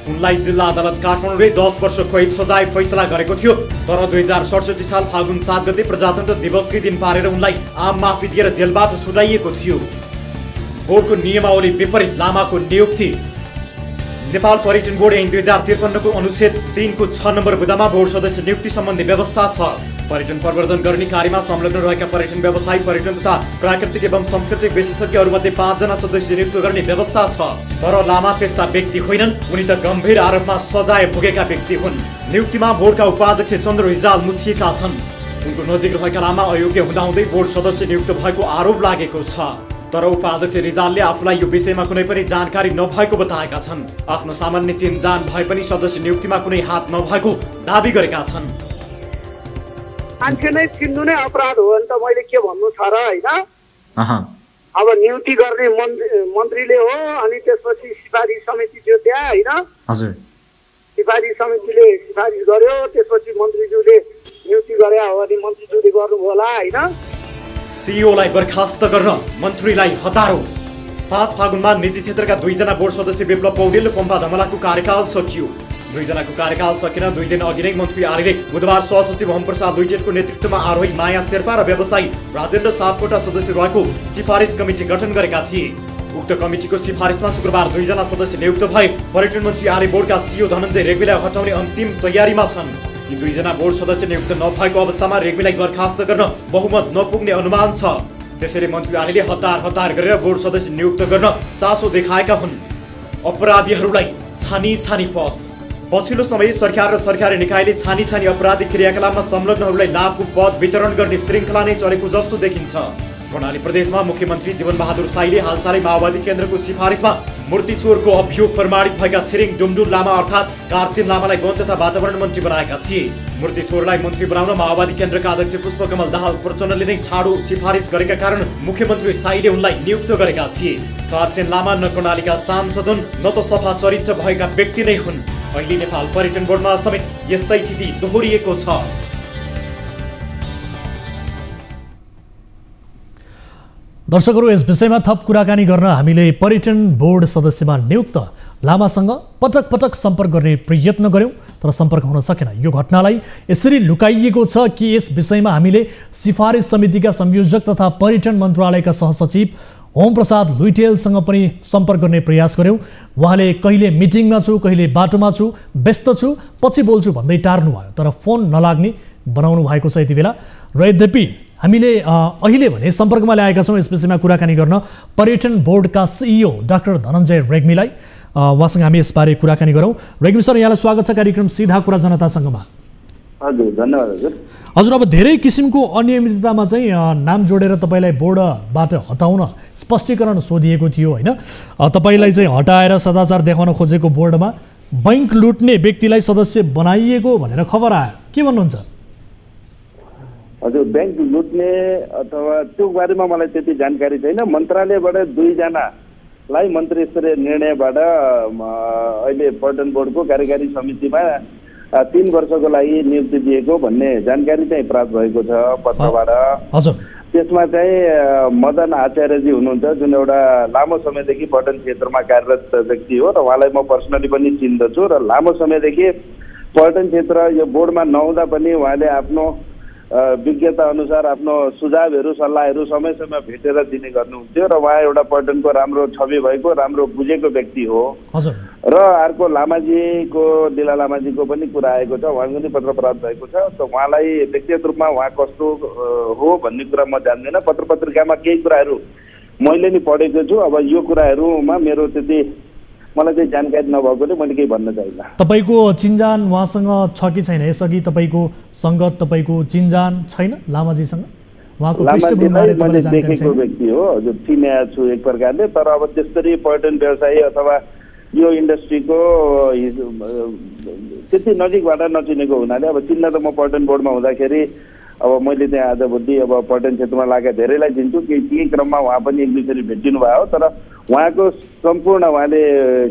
उनलाई जिल्ला अदालत काठमाडौँले 10 वर्ष कैद सजाय फैसला गरेको थियो। तर 2067 साल फागुन 7 गते प्रजातन्त्र दिवसकै दिन पारेर उनलाई आम माफी दिएर जेलबाट छुटाइएको थियो। बोर्डको नियमावली विपरीत लामाको नियुक्ति। नेपाल पर्यटन बोर्ड ऐन 2053 को अनुच्छेद 3 को 6 नम्बर बुँदामा बोर्ड सदस्य नियुक्ति सम्बन्धी व्यवस्था छ। पर्यटन प्रवर्धन गर्ने कार्यमा संलग्न रहेका पर्यटन व्यवसायी, पर्यटन तथा प्राकृतिक एवं सांस्कृतिक विशेषज्ञहरूमध्ये 5 जना सदस्य नियुक्त गर्ने व्यवस्था छ। तर लामा त्यस्ता व्यक्ति होइनन्। उनी त गम्भीर आरोपमा सजाय भोगेका व्यक्ति हुन्। नियुक्तिमा बोर्डका उपाध्यक्ष चन्द्र हिजाल मुछिएका छन्। उनको नजिक रहेका लामा अयोग्य हुँदाहुँदै बोर्ड सदस्य नियुक्त भएको आरोप लागेको छ। तर उपाध्यक्ष रिजालले आफूलाई यो विषयमा कुनै पनि जानकारी नभएको बताएका छन्। आफ्नो सामान्य चिन्जान भए पनि सदस्य नियुक्तिमा कुनै हात नभएको दाबी गरेका छन्। मान्छे नै चिन्नु नै अपराध हो नि त, मैले के भन्नु छ र हैन। अब नियुक्ति गर्ने मन्त्रीले हो, अनि त्यसपछि सिफारिस समिति थियो त्यहाँ हैन। हजुर, सिफारिस समितिले सिफारिस गर्यो, त्यसपछि मन्त्रीज्यूले नियुक्ति गरे हो अनि मन्त्रीज्यूले गर्नुभयो होला हैन। सिइओलाई बर्खास्त गर्न मन्त्रीलाई हतारो। 5 फागुनमा निजी क्षेत्रका 2 जना बोर्ड सदस्य विप्लव पौडेल र पम्पा धमलाको कार्यकाल सकियो। 2 जनाको कार्यकाल सकिन 2 दिन अघि नै मन्त्री आर्यले बुधबार सहसचिव हमप्रसाद लुइटेलको नेतृत्वमा आरोही माया शेर्पा र व्यवसायी राजेन्द्र सापकोटा सदस्य रहेको सिफारिस कमिटी गठन गरेका थिए। उक्त कमिटीको सिफारिसमा शुक्रबार 2 जना सदस्य नियुक्त भए। पर्यटन मन्त्री आर्य बोर्डका सिइओ धनञ्जय रेग्मीलाई हटाउने अन्तिम तयारीमा छन्। यी 2 जना बोर्ड सदस्य नियुक्त नभएको अवस्थामा रेग्मीलाई बर्खास्त गर्न बहुमत नपुग्ने अनुमान छ। त्यसैले मन्त्री आर्यले हतार गरेर बोर्ड सदस्य नियुक्त गर्न चासो देखाएका हुन्। अपराधीहरूलाई छानी पद। पछिल्लो समय सरकार र सरकारी निकायले छानी अपराधिक क्रियाकलापमा संलग्नहरूलाई लाभको पद वितरण गर्ने श्रृङ्खला नै चलेको जस्तो देखिन्छ। कर्णाली प्रदेशमा मुख्यमन्त्री जीवनबहादुर साईले हालसालै माओवादी केन्द्रको सिफारिसमा मूर्ति चोरको अभियोग प्रमाणित भएका छिरिङ डुमडुम लामा अर्थात् कारसिन लामालाई वन तथा वातावरण मन्त्री बनाएका थिए। मूर्ति चोरलाई मन्त्री बनाउन माओवादी केन्द्रका अध्यक्ष पुष्पकमल दाहाल प्रचण्डले नै ठाडो सिफारिस गरेका कारण मुख्यमन्त्री साईले उनलाई नियुक्त गरेका थिए। कारसिन लामा न कर्णालीका सांसद हुन् न त सफा चरित्र भएका व्यक्ति नै हुन्। अहिले नेपाल पर्यटन बोर्डमा समेत यस्तै स्थिति दोहोरिएको छ। दर्शकहरू, यस विषयमा थप कुराकानी गर्न हामीले पर्यटन बोर्ड सदस्यमा नियुक्त लामासँग पटक पटक सम्पर्क गर्ने प्रयत्न गर्यौं, तर सम्पर्क हुन सकेन। यो घटनालाई यसरी लुकाइएको छ कि यस विषयमा हामीले सिफारिस समितिका संयोजक तथा पर्यटन मन्त्रालयका सहसचिव ओम प्रसाद लुइटेलसँग पनि सम्पर्क गर्ने प्रयास गऱ्यौँ। उहाँले कहिले मिटिङमा छु, कहिले बाटोमा छु, व्यस्त छु, पछि बोल्छु भन्दै टार्नु भयो, तर फोन नलाग्ने बनाउनु भएको छ यति बेला। र यद्यपि हामीले अहिले भने सम्पर्कमा ल्याएका छौँ यस विषयमा कुराकानी गर्न पर्यटन बोर्डका CEO डाक्टर धनञ्जय रेग्मीलाई। उहाँसँग हामी यसबारे कुराकानी गरौँ। रेग्मी सर, यहाँलाई स्वागत छ कार्यक्रम सीधा कुरा जनतासँगमा। हजुर, धन्यवाद हजुर। हजुर, अब धेरै किसिमको अनियमिततामा चाहिँ नाम जोडेर तपाईँलाई बोर्डबाट हटाउन स्पष्टीकरण सोधिएको थियो होइन? तपाईँलाई चाहिँ हटाएर सदाचार देखाउन खोजेको बोर्डमा बैंक लुट्ने व्यक्तिलाई सदस्य बनाइएको भनेर खबर आयो, के भन्नुहुन्छ? हजुर, बैंक लुट्ने अथवा त्यो बारेमा मलाई त्यति जानकारी छैन। मन्त्रालयबाट 2 जनालाई मन्त्री स्तरीय निर्णयबाट अहिले पर्यटन बोर्डको कार्यकारी समितिमा 3 वर्षको लागि नियुक्ति दिएको भन्ने जानकारी चाहिँ प्राप्त भएको छ पत्रबाट। हजुर, त्यसमा चाहिँ मदन आचार्यजी हुनुहुन्छ, जुन एउटा लामो समयदेखि पर्यटन क्षेत्रमा कार्यरत व्यक्ति हो र उहाँलाई म पर्सनली पनि चिन्दछु र लामो समयदेखि पर्यटन क्षेत्र यो बोर्डमा नहुँदा पनि उहाँले आफ्नो विज्ञता अनुसार आफ्नो सुझावहरू सल्लाहहरू समय समय भेटेर दिने गर्नुहुन्थ्यो र उहाँ एउटा पर्यटनको राम्रो छवि भएको, राम्रो बुझेको व्यक्ति हो। र अर्को लामाजीको, लीला लामाजीको पनि कुरा आएको छ, उहाँको पनि पत्र प्राप्त भएको छ। त उहाँलाई व्यक्तिगत रूपमा उहाँ कस्तो हो भन्ने कुरा म जान्दिनँ। पत्र पत्रिकामा केही कुराहरू मैले नि पढेको छु। अब यो कुराहरूमा मेरो त्यति मलाई चाहिँ जानकारी नभएकोले मैले केही भन्न चाहिन्न। तपाईँको चिन्जान उहाँसँग छ कि छैन? यसअघि तपाईँको सङ्गत, तपाईँको चिन्जान छैन लामाजीसँग? उहाँको पृष्ठभूमिबारे मैले देखेको व्यक्ति हो, हजुर, चिनेको छु एक प्रकारले। तर अब त्यसरी पर्यटन व्यवसायी अथवा यो इन्डस्ट्रीको त्यति नजिकबाट नचिनेको हुनाले अब चिन्न त म पर्यटन बोर्डमा हुँदाखेरि अब मैले त्यहाँ आजभोलि अब पर्यटन क्षेत्रमा लागेका धेरैलाई चिन्छु। केही क्रममा उहाँ पनि एक दुईचोटि भेटिनु भयो, तर उहाँको सम्पूर्ण उहाँले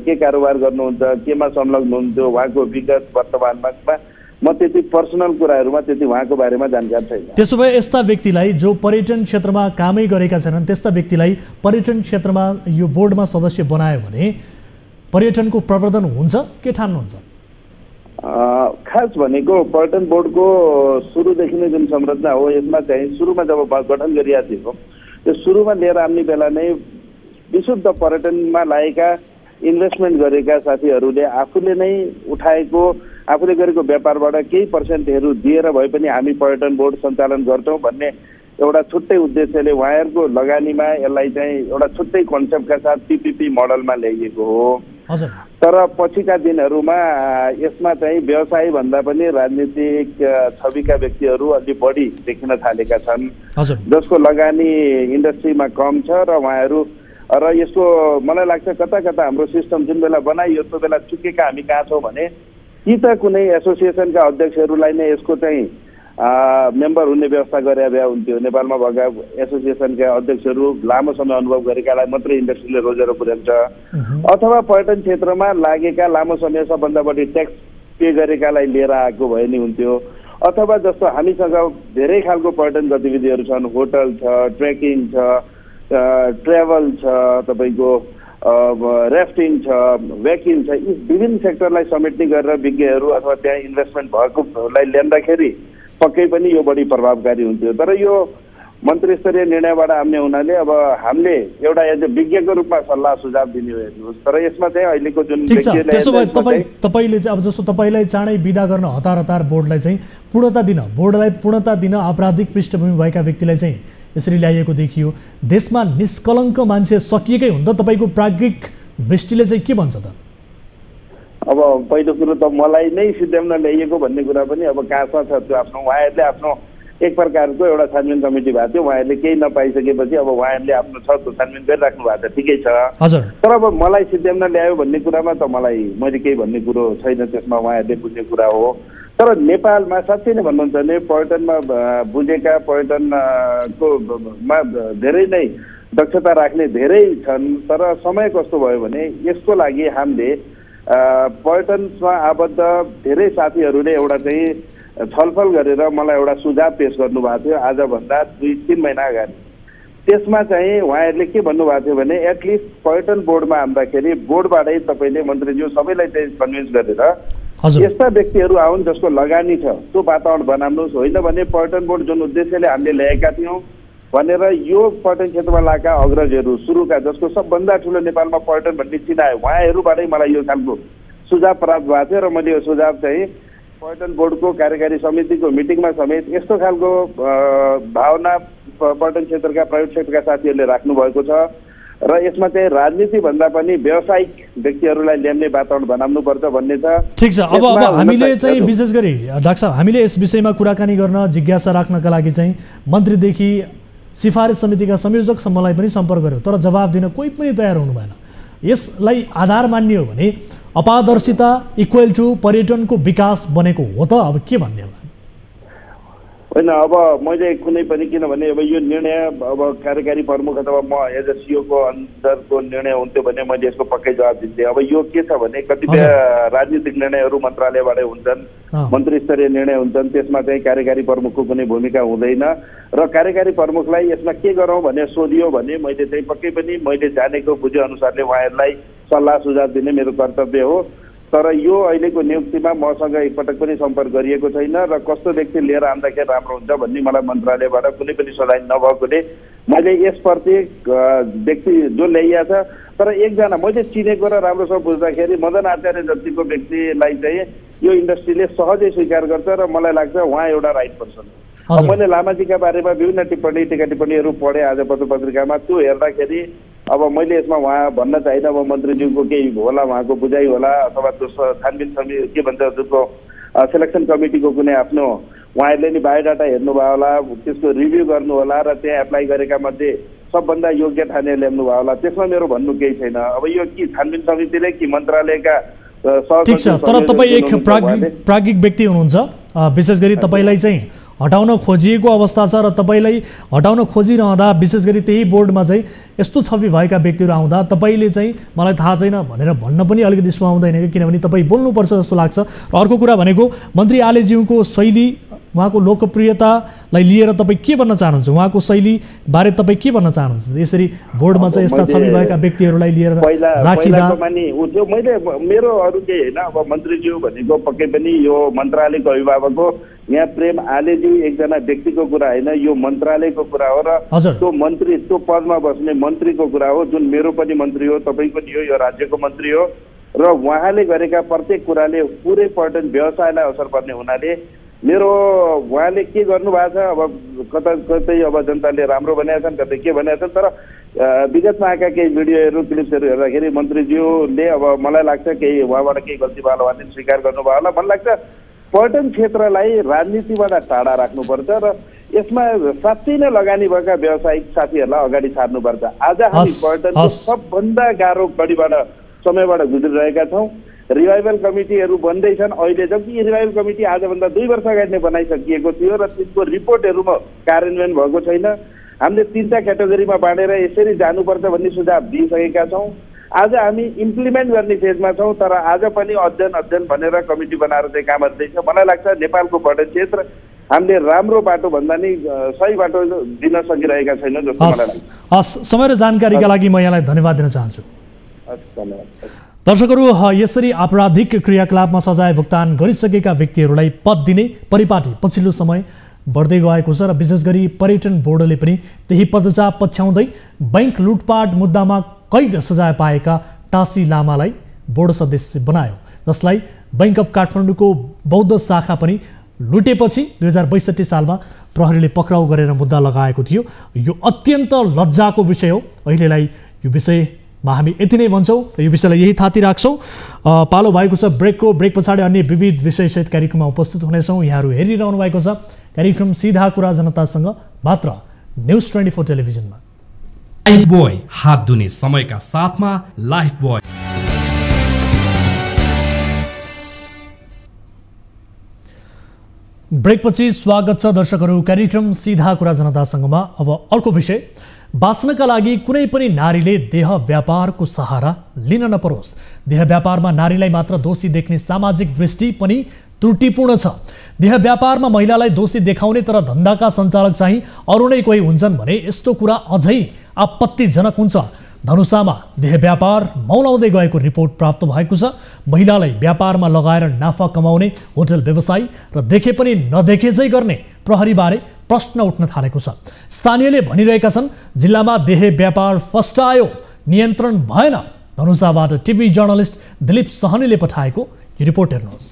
के कारोबार गर्नुहुन्छ, केमा संलग्न हुनुहुन्थ्यो, उहाँको विगत वर्तमानमा म त्यति पर्सनल कुराहरूमा त्यति उहाँको बारेमा जानकारी छैन। त्यसो भए यस्ता व्यक्तिलाई जो पर्यटन क्षेत्रमा कामै गरेका छैनन् त्यस्ता व्यक्तिलाई पर्यटन क्षेत्रमा यो बोर्डमा सदस्य बनायो भने पर्यटनको प्रवर्धन हुन्छ के ठान्नुहुन्छ? खास भनेको पर्यटन बोर्डको सुरुदेखि नै जुन संरचना हो यसमा चाहिँ सुरुमा जब गठन गरिएको थियो त्यो सुरुमा लिएर आउने बेला नै विशुद्ध पर्यटनमा लागेका इन्भेस्टमेन्ट गरेका साथीहरूले आफूले नै उठाएको आफूले गरेको व्यापारबाट केही पर्सेन्टहरू दिएर भए पनि हामी पर्यटन बोर्ड सञ्चालन गर्छौँ भन्ने एउटा छुट्टै उद्देश्यले उहाँहरूको लगानीमा यसलाई चाहिँ एउटा छुट्टै कन्सेप्टका साथ PPP मोडलमा ल्याइएको हो। तर पछिका दिनहरूमा यसमा चाहिँ व्यवसाय भन्दा पनि राजनीतिक छविका व्यक्तिहरू अलि बढी देखिन थालेका छन्, जसको लगानी इन्डस्ट्रीमा कम छ र उहाँहरू र यसको मलाई लाग्छ कता कता हाम्रो सिस्टम जुन बेला बनाइयो त्यो बेला चुकेका हामी कहाँ छौँ भने कि त कुनै एसोसिएसनका अध्यक्षहरूलाई नै यसको चाहिँ मेम्बर हुने व्यवस्था गरे भए हुन्थ्यो। नेपालमा भएका एसोसिएसनका अध्यक्षहरू लामो समय अनुभव गरेकालाई मात्रै इन्डस्ट्रीले रोजेर पुर्याउँछ, अथवा पर्यटन क्षेत्रमा लागेका लामो समय सबभन्दा बढी ट्याक्स पे गरेकालाई लिएर आएको भए नि हुन्थ्यो। अथवा जस्तो हामीसँग धेरै खालको पर्यटन गतिविधिहरू छन्, होटल छ, ट्रेकिङ छ, ट्राभल छ, तपाईँको राफ्टिङ छ, वेकिङ छ, यी विभिन्न सेक्टरलाई समेट्ने गरेर विज्ञहरू अथवा त्यहाँ इन्भेस्टमेन्ट भएकोलाई ल्याउँदाखेरि पक्कै पनि यो बढी प्रभावकारी हुन्थ्यो। तर यो मन्त्री स्तरीय निर्णयबाट आउने हुनाले अब हामीले एउटा एज ए विज्ञको रूपमा सल्लाह सुझाव दिने हो हेर्नुहोस्। तर यसमा चाहिँ अहिलेको जुन त्यसो भए तपाईँले चाहिँ अब जस्तो तपाईँलाई चाँडै बिदा गर्न हतार बोर्डलाई चाहिँ पूर्णता दिन आपराधिक पृष्ठभूमि भएका व्यक्तिलाई चाहिँ यसरी ल्याइएको देखियो। देशमा निष्कलङ्क मान्छे सकिएकै हुन्छ, तपाईँको प्राज्ञिक दृष्टिले चाहिँ के भन्छ त? अब पहिलो कुरो त मलाई नै सिद्ध्याउन ल्याइएको भन्ने कुरा पनि अब कहाँमा छ त्यो आफ्नो उहाँहरूले आफ्नो एक प्रकारको एउटा छानबिन कमिटी भएको थियो, उहाँहरूले केही नपाइसकेपछि अब उहाँहरूले आफ्नो छ त्यो छानबिन गरिराख्नु भएको छ, ठिकै छ। तर अब मलाई सिद्ध्याउन ल्यायो भन्ने कुरामा त मैले केही भन्ने कुरो छैन, त्यसमा उहाँहरूले बुझ्ने कुरा हो। तर नेपालमा साँच्चै नै भन्नुहुन्छ भने पर्यटनमा बुझेका पर्यटनको धेरै नै दक्षता राख्ने धेरै छन्। तर समय कस्तो भयो भने यसको लागि हामीले पर्यटनमा आबद्ध धेरै साथीहरूले एउटा चाहिँ छलफल गरेर मलाई एउटा सुझाव पेश गर्नुभएको थियो आजभन्दा 2-3 महिना अगाडि। त्यसमा चाहिँ उहाँहरूले के भन्नुभएको थियो भने एटलिस्ट पर्यटन बोर्डमा आउँदाखेरि बोर्डबाटै तपाईँले मन्त्रीज्यू सबैलाई चाहिँ कन्भिन्स गरेर यस्ता व्यक्तिहरू आउन् जसको लगानी छ त्यो वातावरण बनाउनुहोस्, होइन भने पर्यटन बोर्ड जुन उद्देश्यले हामीले ल्याएका थियौँ भनेर यो पर्यटन क्षेत्रमा लागेका अग्रजहरू सुरुका जसको सबभन्दा ठुलो नेपालमा पर्यटन भन्ने चिनायो उहाँहरूबाटै मलाई यो खालको सुझाव प्राप्त भएको थियो र मैले यो सुझाव चाहिँ पर्यटन बोर्डको कार्यकारी समितिको मिटिङमा समेत यस्तो खालको भावना पर्यटन क्षेत्रका प्राइभेट सेक्टरका साथीहरूले राख्नु भएको छ र यसमा चाहिँ राजनीति भन्दा पनि व्यावसायिक व्यक्तिहरूलाई ल्याउने वातावरण बनाउनुपर्छ भन्ने छ। ठिक छ, अब हामीले चाहिँ विशेष गरी डाक्टर साहब हामीले यस विषयमा कुराकानी गर्न जिज्ञासा राख्नका लागि चाहिँ मन्त्रीदेखि सिफारिस समितिका संयोजकसम्मलाई पनि सम्पर्क गर्यो तर जवाब दिन कोही पनि तयार हुनु भएन। यसलाई आधार मान्ने हो भने अपारदर्शिता इक्वल टु पर्यटनको विकास बनेको हो त अब के भन्ने हो? होइन, अब मैले कुनै पनि किनभने अब यो निर्णय अब कार्यकारी प्रमुख अथवा म एज अ सिओको अन्तरको निर्णय हुन्थ्यो भने मैले यसको पक्कै जवाब दिन्थेँ। अब यो के छ भने कतिपय राजनीतिक निर्णयहरू मन्त्रालयबाटै हुन्छन्, मन्त्री स्तरीय निर्णय हुन्छन्, त्यसमा चाहिँ कार्यकारी प्रमुखको कुनै भूमिका हुँदैन र कार्यकारी प्रमुखलाई यसमा के गरौँ भने सोधियो भने मैले चाहिँ पक्कै पनि मैले जानेको बुझे अनुसारले उहाँहरूलाई सल्लाह सुझाव दिने मेरो कर्तव्य हो। तर यो अहिलेको नियुक्तिमा मसँग एकपटक पनि सम्पर्क गरिएको छैन र कस्तो व्यक्ति लिएर आउँदाखेरि राम्रो हुन्छ भन्ने मलाई मन्त्रालयबाट कुनै पनि सजाय नभएकोले मैले यसप्रति व्यक्ति जो ल्याइएको छ तर एकजना मैले चिनेको र राम्रोसँग बुझ्दाखेरि मदन आचार्य जतिको व्यक्तिलाई चाहिँ यो इन्डस्ट्रीले सहजै स्वीकार गर्छ र मलाई लाग्छ उहाँ एउटा राइट पर्सन हो। मैले लामाजीका बारेमा विभिन्न टिप्पणी टीका टिप्पणीहरू पढेँ आज पत्र पत्रिकामा, त्यो हेर्दाखेरि अब मैले यसमा उहाँ भन्न चाहिनँ अब मन्त्रीज्यूको केही होला, उहाँको बुझाइ होला अथवा दोस्रो छानबिन समिति के भन्छ जसको सेलेक्सन कमिटीको कुनै आफ्नो उहाँहरूले नि बायोडाटा हेर्नुभयो होला, त्यसको रिभ्यू गर्नु होला र त्यहाँ एप्लाई गरेका मध्ये सबभन्दा योग्य ठानेर ल्याउनु भयो होला, त्यसमा मेरो भन्नु केही छैन। अब यो कि छानबिन समितिले कि मन्त्रालयका ठिक छ, तर तपाईँ एक प्राज्ञिक व्यक्ति हुनुहुन्छ, विशेष गरी तपाईँलाई चाहिँ हटाउन खोजिएको अवस्था छ र तपाईँलाई हटाउन खोजिरहँदा विशेष गरी त्यही बोर्डमा चाहिँ यस्तो छवि भएका व्यक्तिहरू आउँदा तपाईँले चाहिँ मलाई थाहा छैन भनेर भन्न पनि अलिकति सुहाउँदैन कि, किनभने तपाईँ बोल्नुपर्छ जस्तो लाग्छ। र अर्को कुरा भनेको मन्त्री आलेज्यूको शैली, उहाँको लोकप्रियतालाई लिएर तपाईँ के भन्न चाहनुहुन्छ, उहाँको शैली बारे तपाईँ के भन्न चाहनुहुन्छ? यसरी बोर्डमा चाहिँ यस्ता छवि भएका व्यक्तिहरूलाई लिएर राखिँदा मैले मेरो अरू केही होइन, अब मन्त्रीज्यू भनेको पक्कै पनि यो मन्त्रालयको अभिभावक हो, यहाँ प्रेम आलेज्यू एकजना व्यक्तिको कुरा होइन, यो मन्त्रालयको कुरा हो र त्यो मन्त्री त्यो पदमा बस्ने मन्त्रीको कुरा हो, जुन मेरो पनि मन्त्री हो, तपाईँको नि हो, यो राज्यको मन्त्री हो र उहाँले गरेका प्रत्येक कुराले पुरै पर्यटन व्यवसायलाई असर पर्ने हुनाले मेरो उहाँले के गर्नुभएको छ अब कता कतै अब जनताले राम्रो भनेका छन्, कतै के भनेका छन्, तर विगतमा आएका केही भिडियोहरू क्लिप्सहरू हेर्दाखेरि मन्त्रीज्यूले अब मलाई लाग्छ केही उहाँबाट केही गल्ती भयो भने स्वीकार गर्नुभयो होला। मलाई लाग्छ पर्यटन क्षेत्रलाई राजनीतिबाट टाढा राख्नुपर्छ र यसमा साँच्चै नै लगानी भएका व्यावसायिक साथीहरूलाई अगाडि सार्नुपर्छ। आज हामी पर्यटनको सबभन्दा गाह्रो घडीबाट समयबाट गुज्रिरहेका छौँ। रिभाइभल कमिटीहरू बन्दैछन् अहिले, जबकि रिभाइभल कमिटी आजभन्दा 2 वर्ष अगाडि नै बनाइसकिएको थियो र त्यसको रिपोर्टहरूमा कार्यान्वयन भएको छैन। हामीले 3टा क्याटेगोरीमा बाँडेर यसरी जानुपर्छ भन्ने सुझाव दिइसकेका छौँ। आज हामी इम्प्लिमेन्ट गर्ने फेजमा छौँ, तर आज पनि अध्ययन भनेर कमिटी बनाएर चाहिँ काम गर्दैछ। मलाई लाग्छ नेपालको पर्यटन क्षेत्र हामीले राम्रो बाटो भन्दा नि सही बाटो दिन सकिरहेका छैनौँ जस्तो मलाई लाग्छ। हस्, समय र जानकारीका लागि म यहाँलाई धन्यवाद दिन चाहन्छु। धन्यवाद। दर्शकहरू, यसरी आपराधिक क्रियाकलापमा सजाय भुक्तान गरिसकेका व्यक्तिहरूलाई पद दिने परिपाटी पछिल्लो समय बढ्दै गएको छ र विशेष गरी पर्यटन बोर्डले पनि त्यही पदचाप पछ्याउँदै बैंक लुटपाट मुद्दामा कैद सजाय पाएका टासी लामालाई बोर्ड सदस्य बनायो, जसलाई बैंक अफ काठमाडौँको बौद्ध शाखा पनि लुटेपछि 2062 सालमा प्रहरीले पक्राउ गरेर मुद्दा लगाएको थियो। यो अत्यन्त लज्जाको विषय हो। अहिलेलाई यो विषयमा हामी यति नै भन्छौँ र यो विषयलाई यही थाती राख्छौँ। पालो भएको छ ब्रेकको। ब्रेक पछाडि अन्य विविध विषयसहित कार्यक्रममा उपस्थित हुनेछौँ। यहाँहरू हेरिरहनु भएको छ कार्यक्रम सीधा कुरा जनतासँग, मात्र न्युज 24 टेलिभिजनमा। लाइफ बोय, हात धुने समयका साथमा लाइफ बोय। ब्रेकपछि स्वागत छ दर्शकहरू कार्यक्रम सीधा कुरा जनतासँगमा। अब अर्को विषय, बाँच्नका लागि कुनै पनि नारीले देह व्यापारको सहारा लिन नपरोस्। देह व्यापारमा नारीलाई मात्र दोषी देख्ने सामाजिक दृष्टि पनि त्रुटिपूर्ण छ। देह व्यापारमा महिलालाई दोषी देखाउने तर धन्दाका सञ्चालक चाहिँ अरू नै कोही हुन्छन् भने यस्तो कुरा अझै आपत्तिजनक हुन्छ। धनुषामा देह व्यापार मौलाउँदै गएको रिपोर्ट प्राप्त भएको छ। महिलालाई व्यापारमा लगाएर नाफा कमाउने होटल व्यवसायी र देखे पनि नदेखे चाहिँ गर्ने प्रहरीबारे प्रश्न उठ्न थालेको छ। स्थानीयले भनिरहेका छन् जिल्लामा देह व्यापार फस्टायो, नियन्त्रण भएन। धनुषाबाट टिभी जर्नलिस्ट दिलीप सहनीले पठाएको यो रिपोर्ट हेर्नुहोस्।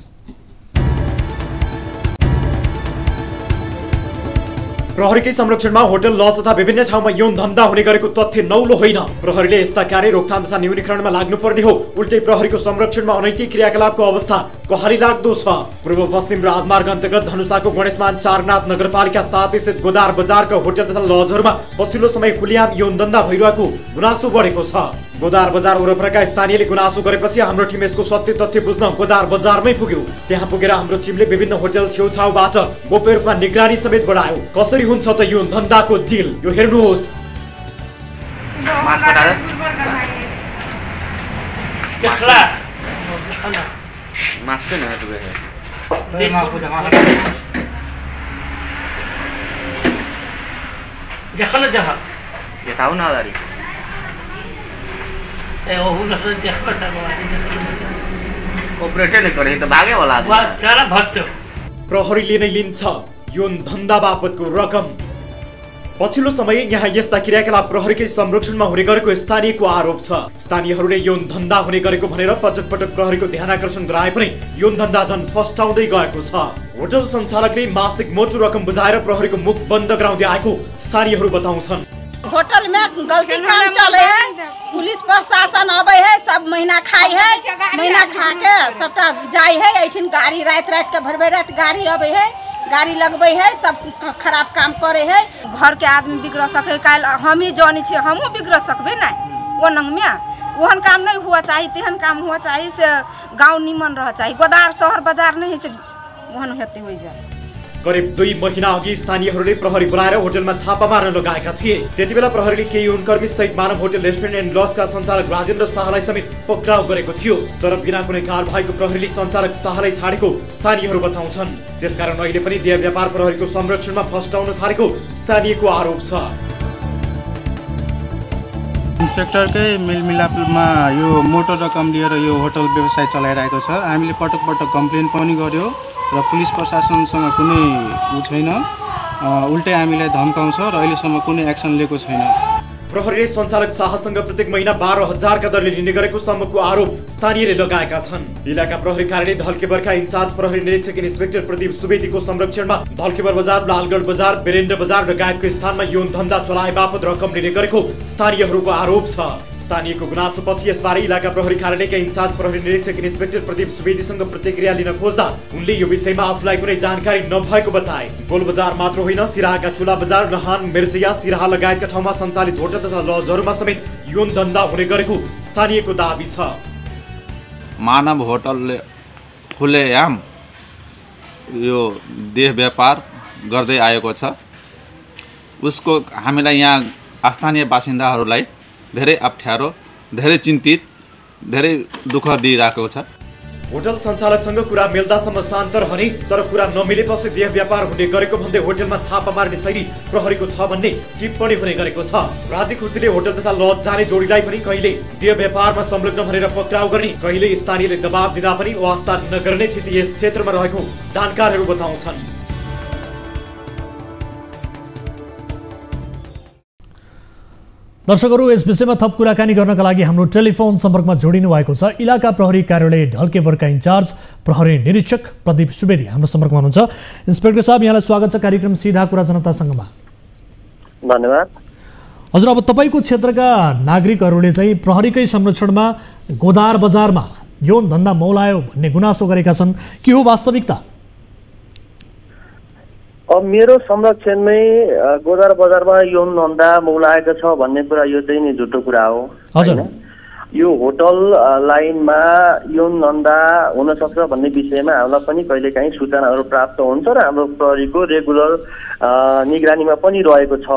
प्रहरीकै संरक्षणमा होटल, लज तथा विभिन्न ठाउँमा यौन धन्दा हुने गरेको तथ्य नौलो होइन। प्रहरीले यस्ता कार्य रोकथाम तथा न्यूनीकरणमा लाग्नुपर्ने हो। उल्टै प्रहरीको संरक्षणमा अनैतिक क्रियाकलापको अवस्था कहाली लाग्दो छ। पूर्व पश्चिम राजमार्ग अन्तर्गत धनुषाको गणेशमान चारनाथ नगरपालिका 7 स्थित गोदार बजारका होटल तथा लजहरूमा पछिल्लो समय खुल्याम यौन धन्दा भइरहेको गुनासो बढेको छ। गोदार बजार वरपरका स्थानीयले गुनासो गरेपछि हाम्रो टिम यसको सत्य तथ्य बुझ्न गोदार बजारमै पुग्यो। त्यहाँ पुगेर हाम्रो टिमले विभिन्न होटल छेउछाउबाट गोप्य रूपमा निगरानी समेत बढायो। कसरी हुन्छ त यौन धन्दाको डिल, यो हेर्नुहोस्। प्रहरीले नै लिन्छ यौन धन्दा बापतको रकम। पछिल्लो समय यहाँ यस्ता क्रियाकलाप प्रहरीकै संरक्षणमा हुने गरेको स्थानीयको आरोप छ। स्थानीयहरूले यौन धन्दा हुने गरेको भनेर पटक पटक प्रहरीको ध्यान आकर्षण गराए पनि यौन धन्दा झन् फस्टाउँदै गएको छ। होटल सञ्चालकले मासिक मोटो रकम बुझाएर प्रहरीको मुख बन्द गराउँदै आएको स्थानीयहरू बताउँछन्। होटल में गलती काम चले है, पुलिस प्रशासन अबे है, सब महीना खाई है, महीना खा के सबटा जाई है। ऐठिन गाड़ी रात रात के भरबे रात गाड़ी अबे है, गाड़ी लगबे है, सब खराब काम करे है। घर के आदमी बिगड़ सके, काल हम ही जानी छे, हमहू बिगड़ सकबे ना। वो नंगमिया ओहन काम नहीं हुआ चाहिए, तेहन काम हुआ चाहिए से गांव निमन रह चाहिए। गोदार शहर बाजार नहीं से ओहन हेते होइ जा। करिब 2 महिना अघि स्थानीयहरूले प्रहरी बोलाएर होटलमा छापा मार्न लगाएका थिए। त्यतिबेला प्रहरीले केही यौनकर्मी सहित मानव होटल, रेस्टुरेन्ट एन्ड लजका सञ्चालक राजेन्द्र शाहलाई समेत पक्राउ गरेको थियो। तर बिना कुनै कारबाहीको प्रहरीले सञ्चालक शाहलाई छाडेको स्थानीयहरू बताउँछन्। त्यसकारण अहिले पनि देह व्यापार प्रहरीको संरक्षणमा फस्टाउन थालेको स्थानीयको आरोप छ। इन्स्पेक्टरकै मेलमिलापमा यो मोटो रकम लिएर यो होटल व्यवसाय चलाइरहेको छ। हामीले पटक पटक कम्प्लेन पनि गर्यो र पुलिस प्रशासनसँग कुनै छैन, उल्टै हामीलाई धम्काउँछ र अहिलेसम्म कुनै एक्सन लिएको छैन। प्रहरीले सञ्चालक शाहसँग प्रत्येक महिना 12,000 का दरले लिने गरेको सम्मको आरोप स्थानीयले लगाएका छन्। इलाका प्रहरी कार्यालय धल्केबरका इन्चार्ज प्रहरी निरीक्षक इन्स्पेक्टर प्रदीप सुवेदीको संरक्षणमा धल्केबर बजार, लालगढ बजार, वीरेन्द्र बजार लगायतको स्थानमा यौन धन्दा चलाए बापत रकम लिने गरेको स्थानीयहरूको आरोप छ। स्थानीयको गुनासोपछि यसबारे इलाका प्रहरी कार्यालयका इन्चार्ज प्रहरी निरीक्षक इन्स्पेक्टर प्रदीप सुवेदीसँग प्रतिक्रिया लिन खोज्दा उनले यो विषयमा आफूलाई कुनै जानकारी नभएको बताए। गोल बजार मात्र होइन, सिराहाका ठुला बजार, नहान, मिर्चिया, सिराहा लगायतका ठाउँमा सञ्चालित होटल तथा लजहरूमा समेत यौन धन्दा हुने गरेको स्थानीयको दाबी छ। मानव होटलले खुलेआम यो देह व्यापार गर्दै आएको छ। उसको हामीलाई यहाँ स्थानीय बासिन्दाहरूलाई धेरै अप्ठ्यारो, धेरै चिन्तित, धेरै दुःख दिइरहेको छ। होटल सञ्चालकसँग कुरा मिल्दासम्म शान्त रहने, तर कुरा नमिलेपछि देह व्यापार हुने गरेको भन्दै होटलमा छापा मार्ने शैली प्रहरीको छ भन्ने टिप्पणी हुने गरेको छ। राजी खुसीले होटल तथा लज जाने जोडीलाई पनि कहिले देह व्यापारमा संलग्न भनेर पक्राउ गर्ने, कहिले स्थानीयले दबाब दिँदा पनि वास्ता नगर्ने स्थिति यस क्षेत्रमा रहेको जानकारहरू बताउँछन्। दर्शकहरू, यस विषयमा थप कुराकानी गर्नका लागि हाम्रो टेलिफोन सम्पर्कमा जोडिनु भएको छ इलाका प्रहरी कार्यालय ढल्केवरका इन्चार्ज प्रहरी निरीक्षक प्रदीप सुवेदी हाम्रो सम्पर्कमा हुनुहुन्छ। इन्स्पेक्टर साहब, यहाँलाई स्वागत छ कार्यक्रम सीधा कुरा जनतासँगमा। धन्यवाद। हजुर, अब तपाईको क्षेत्रका नागरिकहरूले चाहिँ प्रहरीकै संरक्षणमा गोदार बजारमा यौन धन्दा मौलायो भन्ने गुनासो गरेका छन्, के हो वास्तविकता? अब मेरो संरक्षणमै गोदार बजारमा यौन धन्दा मौलाएको छ भन्ने कुरा यो चाहिँ नि झुटो कुरा हो। यो होटल लाइनमा यौन धन्दा हुन सक्छ भन्ने विषयमा हामीलाई पनि कहिलेकाहीँ सूचनाहरू प्राप्त हुन्छ र हाम्रो प्रहरीको रेगुलर निगरानीमा पनि रहेको छ।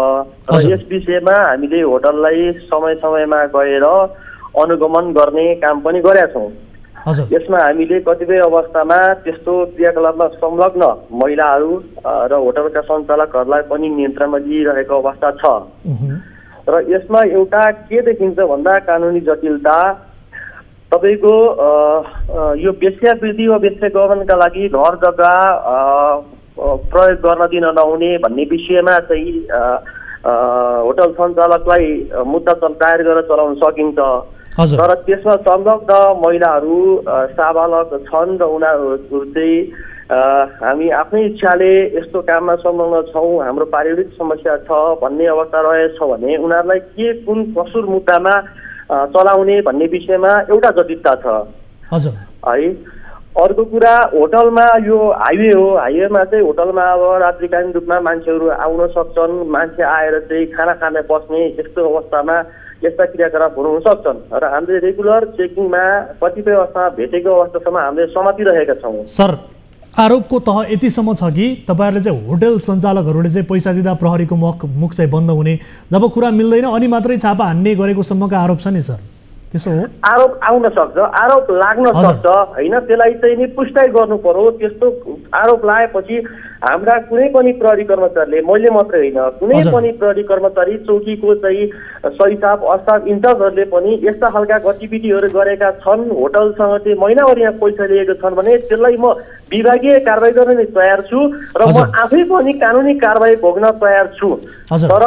र यस विषयमा हामीले होटललाई समय समयमा गएर अनुगमन गर्ने काम पनि गरेका छौँ। यसमा हामीले कतिपय अवस्थामा त्यस्तो क्रियाकलापमा संलग्न महिलाहरू र होटलका सञ्चालकहरूलाई पनि नियन्त्रणमा लिइरहेको अवस्था छ। र यसमा एउटा के देखिन्छ भन्दा कानुनी जटिलता, तपाईँको यो वेश्यावृत्ति वा वेश्यागमनका लागि घर जग्गा प्रयोग गर्न दिन नहुने भन्ने विषयमा चाहिँ होटल सञ्चालकलाई मुद्दा दायर गरेर चलाउन सकिन्छ। तर त्यसमा संलग्न महिलाहरू साबालक छन् र उनीहरू चाहिँ हामी आफ्नै इच्छाले यस्तो काममा संलग्न छौँ, हाम्रो पारिवारिक समस्या छ भन्ने अवस्था रहेछ भने उनीहरूलाई के कुन कसुर मुद्दामा चलाउने भन्ने विषयमा एउटा जटिलता छ है। अर्को कुरा होटलमा यो हाइवे हो, हाइवेमा चाहिँ होटलमा अब रात्रिकालीन रूपमा मान्छेहरू आउन सक्छन्, मान्छे आएर चाहिँ खाना खान बस्ने यस्तो अवस्थामा यस्ता क्रियाकलापहरू हुन सक्छन् र हामीले रेगुलर चेकिङमा कतिपय अवस्थामा भेटेको अवस्थासम्म हामीले समातिरहेका छौँ। सर, आरोपको तह यतिसम्म छ कि तपाईँहरूले चाहिँ होटल सञ्चालकहरूले चाहिँ पैसा दिँदा प्रहरीको मुख चाहिँ बन्द हुने, जब कुरा मिल्दैन अनि मात्रै छापा हान्ने गरेको सम्मका आरोप छ नि सर, त्यसो हो? आरोप आउन सक्छ, आरोप लाग्न सक्छ होइन, त्यसलाई चाहिँ नि पुष्टि गर्नु पर्यो। त्यस्तो आरोप लागेपछि हाम्रा कुनै पनि प्रहरी कर्मचारीले, मैले मात्रै होइन कुनै पनि प्रहरी कर्मचारी चौकीको चाहिँ सहिसाब अस्थाप इन्चार्जहरूले पनि यस्ता खालका गतिविधिहरू गरेका छन्, होटलसँग चाहिँ महिनावारी पैसा लिएको छन् भने त्यसलाई म विभागीय कारबाही गर्न तयार छु र म आफै पनि कानुनी कारबाही भोग्न तयार छु। तर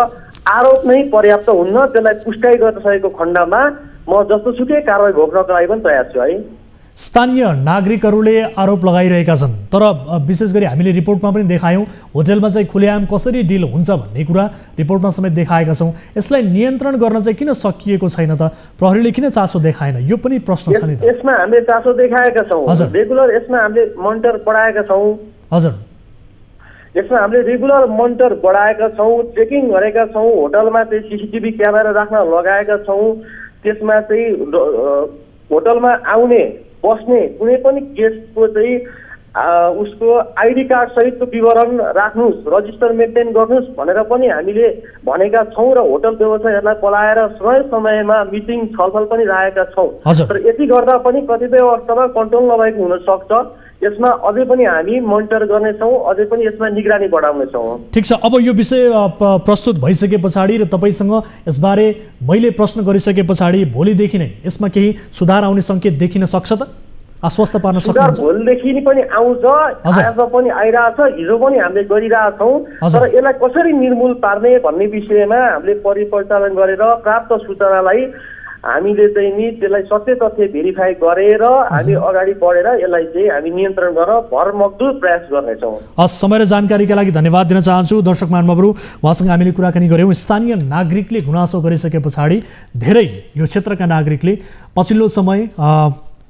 आरोप नै पर्याप्त हुन्न, त्यसलाई पुष्टि गर्न सकेको खण्डमा म जस्तोसुकै कारबाही भोग्नको लागि पनि तयार छु है। स्थानीय नागरिकहरूले आरोप लगाइरहेका छन्, तर विशेष गरी हामीले रिपोर्टमा पनि देखायौँ होटलमा चाहिँ खुलेआम कसरी डिल हुन्छ भन्ने कुरा रिपोर्टमा समेत देखाएका छौँ। यसलाई नियन्त्रण गर्न चाहिँ किन सकिएको छैन त? प्रहरीले किन चासो देखाएन? यो पनि प्रश्न छ नि त। यसमा हामीले चासो देखाएका छौँ, रेगुलर यसमा हामीले मोनिटर बढाएका छौँ। हजुर, यसमा हामीले रेगुलर मोनिटर बढाएका छौँ, चेकिङ गरेका छौँ, होटलमा चाहिँ सीसीटीभी क्यामेरा राख्न लगाएका छौँ। त्यसमा चाहिँ होटलमा आउने बस्ने कुनै पनि गेस्टको चाहिँ उसको आइडी कार्ड सहितको विवरण राख्नुहोस्, रजिस्टर मेन्टेन गर्नुहोस् भनेर पनि हामीले भनेका छौँ र होटल व्यवसायीहरूलाई बोलाएर समयमा मिटिङ छलफल पनि राखेका छौँ। तर यति गर्दा पनि कतिपय अवस्थामा कन्ट्रोल नभएको हुन सक्छ। यसमा अझै पनि हामी मोनिटर गर्नेछौँ, अझै पनि यसमा निगरानी बढाउनेछौँ। ठिक छ, अब यो विषय प्रस्तुत भइसके पछाडि र तपाईँसँग यसबारे मैले प्रश्न गरिसके पछाडि भोलिदेखि नै यसमा केही सुधार आउने सङ्केत देखिन सक्छ त? आश्वस्त पार्न सक्नुहुन्छ? भोलिदेखि पनि आउँछ, आज पनि आइरहेछ, हिजो पनि हामीले गरिरहेछौँ। तर यसलाई कसरी निर्मूल पार्ने भन्ने विषयमा हामीले परिचालन गरेर प्राप्त सूचनालाई हामीले चाहिँ नि त्यसलाई सत्य तथ्य भेरिफाई गरेर हामी अगाडि बढेर यसलाई चाहिँ हामी नियन्त्रण गर्न भरमग्दुर प्रयास गर्नेछौँ। हस्, समय र जानकारीका लागि धन्यवाद दिन चाहन्छु। दर्शक महानुभावहरू, उहाँसँग हामीले कुराकानी गऱ्यौँ। स्थानीय नागरिकले गुनासो गरिसके पछाडि धेरै यो क्षेत्रका नागरिकले पछिल्लो समय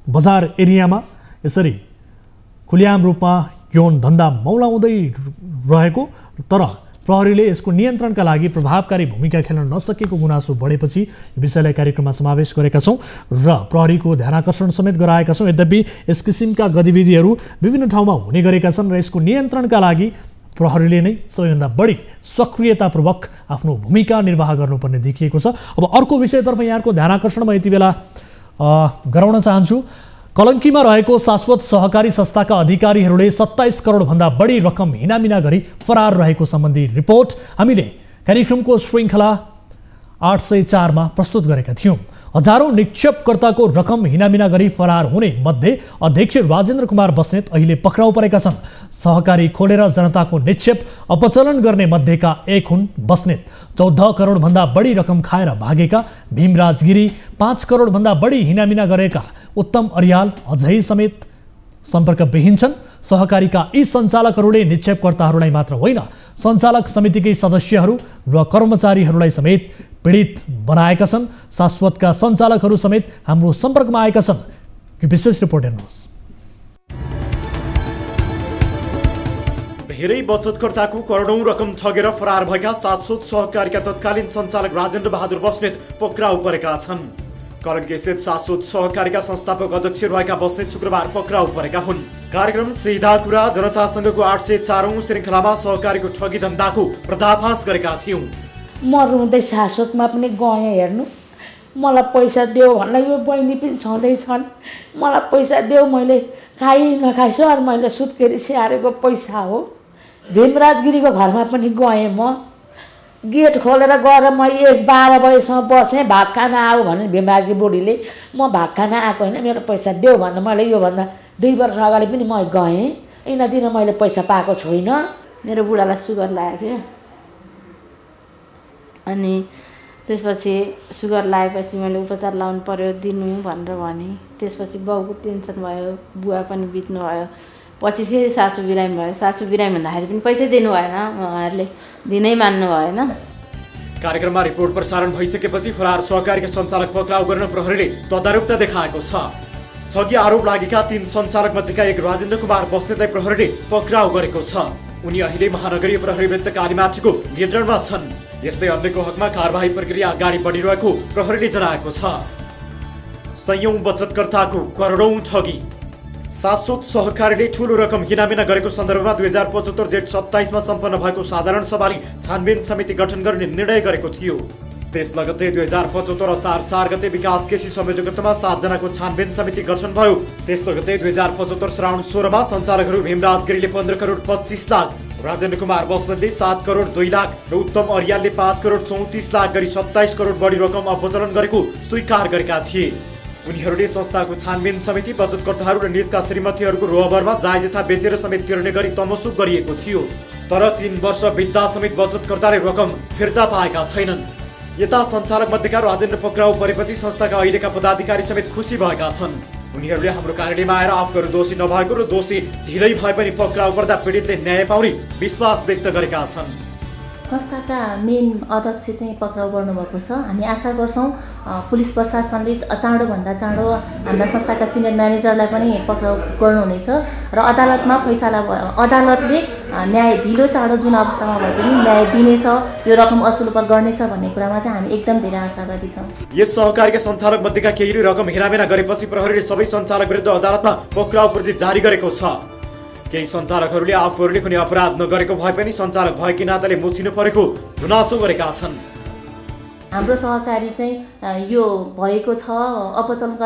बजार एरियामा यसरी खुलेआम रूपमा यौन धन्दा मौलाउँदै रहेको, तर प्रहरीले यसको नियन्त्रणका लागि प्रभावकारी भूमिका खेल्न नसकेको गुनासो बढेपछि यो विषयलाई कार्यक्रममा समावेश गरेका छौँ र प्रहरीको ध्यानाकर्षण समेत गराएका छौँ। यद्यपि यस किसिमका गतिविधिहरू विभिन्न ठाउँमा हुने गरेका छन् र यसको नियन्त्रणका लागि प्रहरीले नै सबैभन्दा बढी सक्रियतापूर्वक आफ्नो भूमिका निर्वाह गर्नुपर्ने देखिएको छ। अब अर्को विषयतर्फ यहाँको ध्यानाकर्षण म यति बेला गराउन चाहन्छु। कलङ्कीमा रहेको शाश्वत सहकारी संस्थाका अधिकारीहरूले 27 करोडभन्दा बढी रकम हिनामिना गरी फरार रहेको सम्बन्धी रिपोर्ट हामीले कार्यक्रमको श्रृङ्खला 804 मा प्रस्तुत गरेका थियौँ। हजारौं निक्षेपकर्ताको रकम हिनामिना गरी फरार हुने मध्ये अध्यक्ष राजेन्द्र कुमार बस्नेत अहिले पक्राउ परेका छन्। सहकारी खोलेर जनताको निक्षेप अपचलन गर्ने मध्येका एक हुन् बस्नेत। 14 करोडभन्दा बढी रकम खाएर भागेका भीमराज गिरी, 5 करोडभन्दा बढी हिनामिना गरेका उत्तम अर्याल अझै समेत सम्पर्कविहीन छन्। सहकारीका यी सञ्चालकहरूले निक्षेपकर्ताहरूलाई मात्र होइन, सञ्चालक समितिकै सदस्यहरू र कर्मचारीहरूलाई समेत पीडित बनाएका छन्। शाश्वतका सञ्चालकहरू समेत हाम्रो सम्पर्कमा आएका छन्। यो विशेष रिपोर्ट हेर्नुहोस्। धेरै बचतकर्ताको करोडौं रकम ठगेर फरार भएका शाश्वत सहकारीका तत्कालीन सञ्चालक राजेन्द्र बहादुर बस्नेत पक्राउ परेका छन्। कलङ्की स्थित शाश्वत सहकारीका संस्थापक अध्यक्ष रहेका बस्नेत शुक्रबार पक्राउ परेका हुन्। कार्यक्रम सीधा कुरा जनतासँगको 804औं श्रृङ्खलामा सहकारीको ठगी धन्दाको पर्दाफास गरेका थियौँ। म रुँदै शाश्वतमा पनि गएँ हेर्नु, मलाई पैसा देऊ भन्न यो बहिनी पनि छँदैछन्। मलाई पैसा देऊ, मैले खाइ नखाइ सर मैले सुत्केरी स्याहारेको पैसा हो। भीमराजगिरीको घरमा पनि गएँ, म गेट खोलेर गएर म 1-12 बजीसम्म बसेँ। भात खान आऊ भने भीमराजगी बुढीले म भात खान आएको होइन, मेरो पैसा देऊ भन्न मैले योभन्दा 2 वर्ष अगाडि पनि म गएँ। यिन दिन मैले पैसा पाएको छुइनँ। मेरो बुढालाई सुगर लागेको थियो अनि त्यसपछि सुगर लागेपछि मैले उपचार लाउनु पर्यो दिनु भनेर भने। त्यसपछि बाउको टेन्सन भयो, बुवा पनि बित्नु भयो। पछि फेरि सासू बिरामी भयो। सासू बिरामी भन्दाखेरि पनि पैसै दिनु भएन, उहाँहरूले दिनै मान्नु भएन। कार्यक्रममा रिपोर्ट प्रसारण भइसकेपछि फरार सहकारीका सञ्चालक पक्राउ गर्न प्रहरीले तदारुकता देखाएको छ। ठगी आरोप लागेका 3 सञ्चालक मध्येका एक राजेन्द्र कुमार बस्नेतलाई प्रहरीले पक्राउ गरेको छ। उनी अहिले महानगरीय प्रहरी वृत्त कालीमाटीको नियन्त्रणमा छन्। यस्तै अन्यको हकमा कारबाही प्रक्रिया अगाडि बढिरहेको प्रहरीले जनाएको छ। सयौं बचतकर्ताको करोडौं ठगी। शाश्वत सहकारीले ठूलो रकम हिनामिना गरेको सन्दर्भमा 2075 जेठ 27 मा सम्पन्न भएको साधारण सभाले छानबिन समिति गठन गर्ने निर्णय गरेको थियो। त्यस लगत्तै 2075 असार 4 गते विकास केसी संयोजकत्वमा 7 जनाको छानबिन समिति गठन भयो। त्यस लगत्तै 2075 श्रावण 16 मा सञ्चालकहरू भीमराज गिरीले 15 करोड 25 लाख, राजेन्द्र कुमार बस्नेतले 7 करोड 2 लाख र उत्तम अर्यालले 5 करोड 34 लाख गरी 27 करोड बढी रकम अपचलन गरेको स्वीकार गरेका थिए। उनीहरूले संस्थाको छानबिन समिति बचतकर्ताहरू र निजका श्रीमतीहरूको रोहबरमा जायजथा बेचेर समेत तिर्ने गरी तमसुक गरिएको थियो। तर 3 वर्ष बित्दा समेत बचतकर्ताले रकम फिर्ता पाएका छैनन्। यता सञ्चालक मध्येका राजेन्द्र पक्राउ परेपछि संस्थाका अहिलेका पदाधिकारी समेत खुसी भएका छन्। उनीहरूले हाम्रो कार्यालयमा आएर आफूहरू दोषी नभएको र दोषी ढिलै भए पनि पक्राउ पर्दा पीडितले न्याय पाउने विश्वास व्यक्त गरेका छन्। संस्थाका मेन अध्यक्ष चाहिँ पक्राउ गर्नुभएको छ। हामी आशा गर्छौँ पुलिस प्रशासनले चाँडोभन्दा चाँडो हाम्रा संस्थाका सिनियर म्यानेजरलाई पनि पक्राउ गर्नुहुनेछ र अदालतमा फैसला अदालतले न्याय ढिलो चाँडो जुन अवस्थामा भए पनि न्याय दिनेछ, यो रकम असुल गर्नेछ भन्ने कुरामा चाहिँ हामी एकदम धेरै आशावादी छौँ। यस सहकारीका सञ्चालक मध्येका केहीले रकम हिरामेना गरेपछि प्रहरीले सबै सञ्चालक विरुद्ध अदालतमा पक्राउ पर्ची जारी गरेको छ। केही सञ्चालकहरूले आफूहरूले कुनै अपराध नगरेको भए पनि सञ्चालक भएकी नाताले मुछिनु परेको गुनासो गरेका छन्। हाम्रो सहकारी चाहिँ यो भएको छ, अपचलन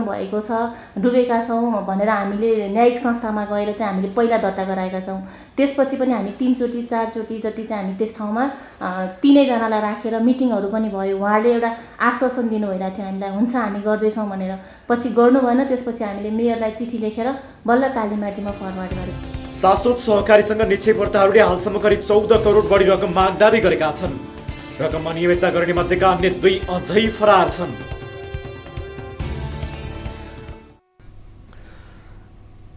भएको छ, डुबेका छौँ भनेर हामीले न्यायिक संस्थामा गएर चाहिँ हामीले पहिला दर्ता गराएका छौँ। त्यसपछि पनि हामी 3 चोटि 4 चोटि जति चाहिँ हामी त्यस ठाउँमा 3 जनालाई राखेर मिटिङहरू पनि भयो। उहाँले एउटा आश्वासन दिनु भइरहेको थियो हामीलाई, हुन्छ हामी गर्दैछौँ भनेर। पछि गर्नु भएन। त्यसपछि हामीले मेयरलाई चिठी लेखेर बल्ल कालीमाटीमा फरवार्ड गर्यौँ। शाश्वत सहकारीसँग निक्षेपकर्ताहरूले हालसम्म करिब 14 करोड बढी रकम माग दाबी गरेका छन्। रकम अनियमितता गर्ने मध्येका अन्य 2 अझै फरार छन्।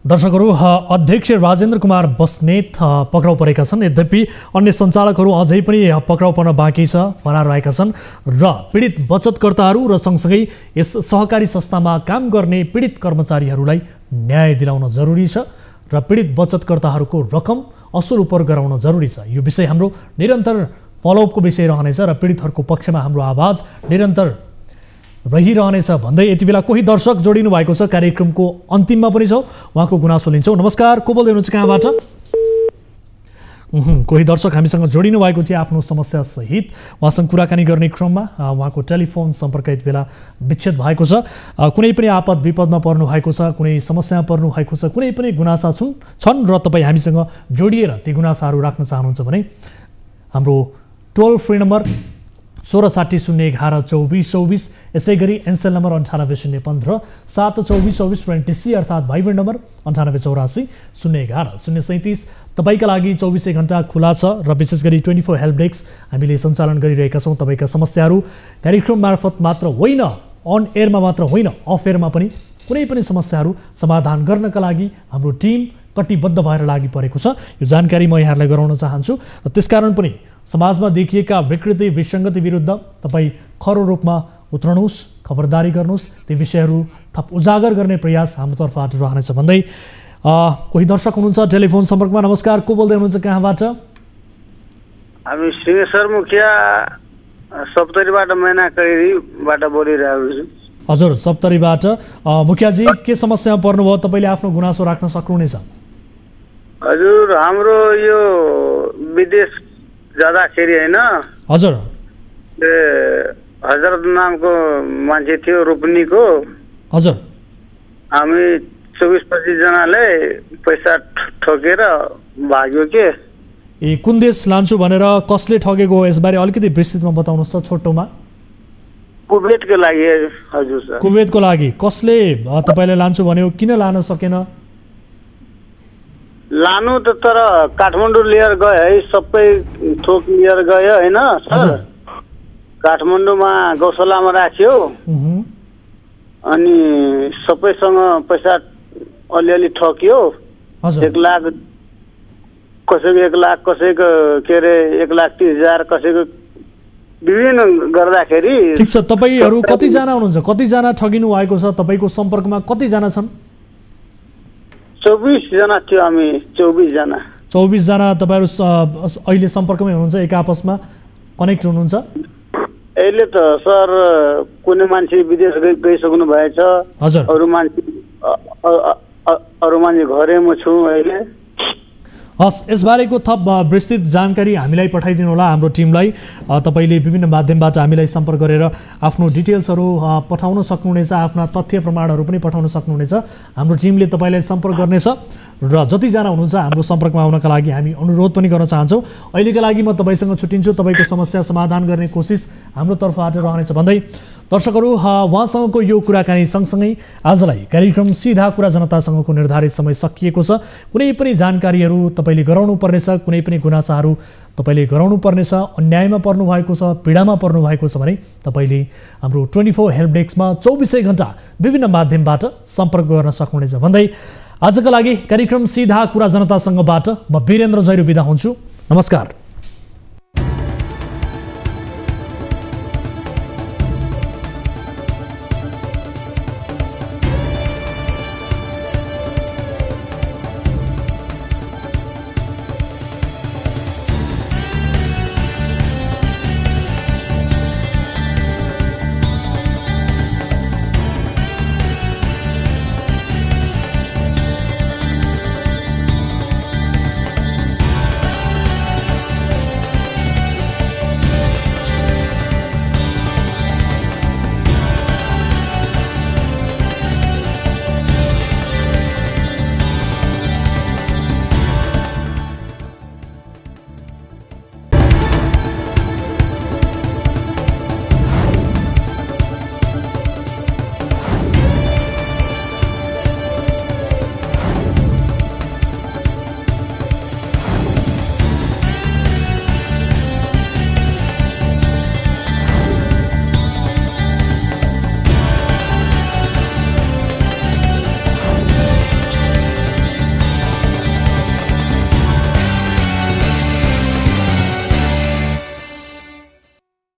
दर्शकहरू, अध्यक्ष राजेन्द्र कुमार बस्नेत पक्राउ परेका छन्। यद्यपि अन्य सञ्चालकहरू अझै पनि पक्राउ पर्न बाँकी छ, फरार रहेका छन् र पीडित बचतकर्ताहरू र सँगसँगै यस सहकारी संस्थामा काम गर्ने पीडित कर्मचारीहरूलाई न्याय दिलाउन जरुरी छ र पीडित बचतकर्ताहरूको रकम असुल उपर गराउन जरुरी छ। यो विषय हाम्रो निरन्तर फलोअपको विषय रहनेछ र पीडितहरूको पक्षमा हाम्रो आवाज निरन्तर रहिरहनेछ भन्दै यति बेला कोही दर्शक जोडिनु भएको छ। कार्यक्रमको अन्तिममा पनि छौँ, उहाँको गुनासो लिन्छौँ। नमस्कार, को बोल्दै हुनुहुन्छ, कहाँबाट? कोही दर्शक हामीसँग जोडिनु भएको थियो आफ्नो समस्या सहित। उहाँसँग कुराकानी गर्ने क्रममा उहाँको टेलिफोन सम्पर्क यति बेला विच्छेद भएको छ। कुनै पनि आपद विपदमा पर्नु भएको छ, कुनै समस्यामा पर्नु भएको छ, कुनै पनि गुनासा छन् र तपाईँ हामीसँग जोडिएर ती गुनासाहरू राख्न चाहनुहुन्छ भने हाम्रो टोल फ्री नम्बर 1660112424, यसै गरी एनसेल नम्बर 9805 72424 र एनटिसी अर्थात् भाइबर नम्बर 9884 011 037 तपाईँका लागि 24 घण्टा खुला छ र विशेष गरी 24 हेल्प डेस्क हामीले सञ्चालन गरिरहेका छौँ। तपाईँका समस्याहरू कार्यक्रम मार्फत मात्र होइन, अन एयरमा मात्र होइन, अफ एयरमा पनि कुनै पनि समस्याहरू समाधान गर्नका लागि हाम्रो टिम कटिबद्ध भएर लागि परेको छ। यो जानकारी म यहाँहरूलाई गराउन चाहन्छु र त्यसकारण पनि समाजमा देखिएका विकृति विसङ्गति विरुद्ध तपाईँ खरो रूपमा उत्रनुहोस्, खबरदारी गर्नुहोस्, ती विषयहरू थप उजागर गर्ने प्रयास हाम्रो तर्फबाट रहनेछ भन्दै कोही दर्शक हुनुहुन्छ टेलिफोन सम्पर्कमा। नमस्कार, को बोल्दै हुनुहुन्छ, कहाँबाट? हामी सिंहेश्वर मुखिया सप्तरीबाट मैना कैरीबाट बोलिरहेको छु। हजुर, सप्तरीबाट मुखियाजी, के समस्यामा पर्नुभयो? तपाईँले आफ्नो गुनासो राख्न सक्नुहुनेछ। हजुर, हाम्रो यो विदेश जाँदाखेरि होइन, हजुर, हजरत नामको मान्छे थियो रोपनीको, हजुर, हामी 24-25 जनाले पैसा ठोकेर भाग्यो के। ए, कुन देश लान्छु भनेर कसले ठगेको हो यसबारे अलिकति विस्तृतमा बताउनुहोस् त छोटोमा। कुवेतको लागि हजुर सर। कुवेतको लागि कसले तपाईँलाई लान्छु भन्यो, किन लान सकेन? लानु त तर काठमाडौँ लिएर गए है, सबै थोक लिएर गयो होइन सर। काठमाडौँमा गौशालामा राख्यो अनि सबैसँग पैसा अलिअलि ठक्यो। 1 लाख कसैको 1 लाख, कसैको के अरे 1,30,000, कसैको विभिन्न गर्दाखेरि। ठिक छ, तपाईहरू कतिजना हुनुहुन्छ? कतिजना ठगिनु भएको छ? तपाईँको सम्पर्कमा कतिजना छन्? 24 जना थियो हामी। 24 जना। 24 जना तपाईँहरू अहिले सम्पर्कमै हुनुहुन्छ, एक आपसमा कनेक्ट हुनुहुन्छ? अहिले त सर कुनै मान्छे विदेश गइसक्नु भएछ। अरू मान्छे घरैमा छु अहिले। हस्, यसबारेको थप विस्तृत जानकारी हामीलाई पठाइदिनु होला हाम्रो टिमलाई। तपाईँले विभिन्न माध्यमबाट हामीलाई सम्पर्क गरेर आफ्नो डिटेल्सहरू पठाउन सक्नुहुनेछ, आफ्ना तथ्य प्रमाणहरू पनि पठाउन सक्नुहुनेछ। हाम्रो टिमले तपाईँलाई सम्पर्क गर्नेछ र जतिजना हुनुहुन्छ हाम्रो सम्पर्कमा आउनका लागि हामी अनुरोध पनि गर्न चाहन्छौँ। अहिलेका लागि म तपाईँसँग छुट्टिन्छु। तपाईँको समस्या समाधान गर्ने कोसिस हाम्रो तर्फबाट रहनेछ भन्दै दर्शकहरू, उहाँसँगको यो कुराकानी सँगसँगै आजलाई कार्यक्रम सीधा कुरा जनतासँगको निर्धारित समय सकिएको छ। कुनै पनि जानकारीहरू तपाईँले गराउनु पर्नेछ, कुनै पनि गुनासाहरू तपाईँले गराउनु पर्नेछ, अन्यायमा पर्नु भएको छ, पीडामा पर्नु भएको छ भने तपाईँले हाम्रो 24 हेल्प डेस्कमा 24 घण्टा विभिन्न माध्यमबाट सम्पर्क गर्न सक्नुहुनेछ भन्दै आजका लागि कार्यक्रम सीधा कुरा जनतासँगबाट म वीरेन्द्र जैरू बिदा हुन्छु। नमस्कार।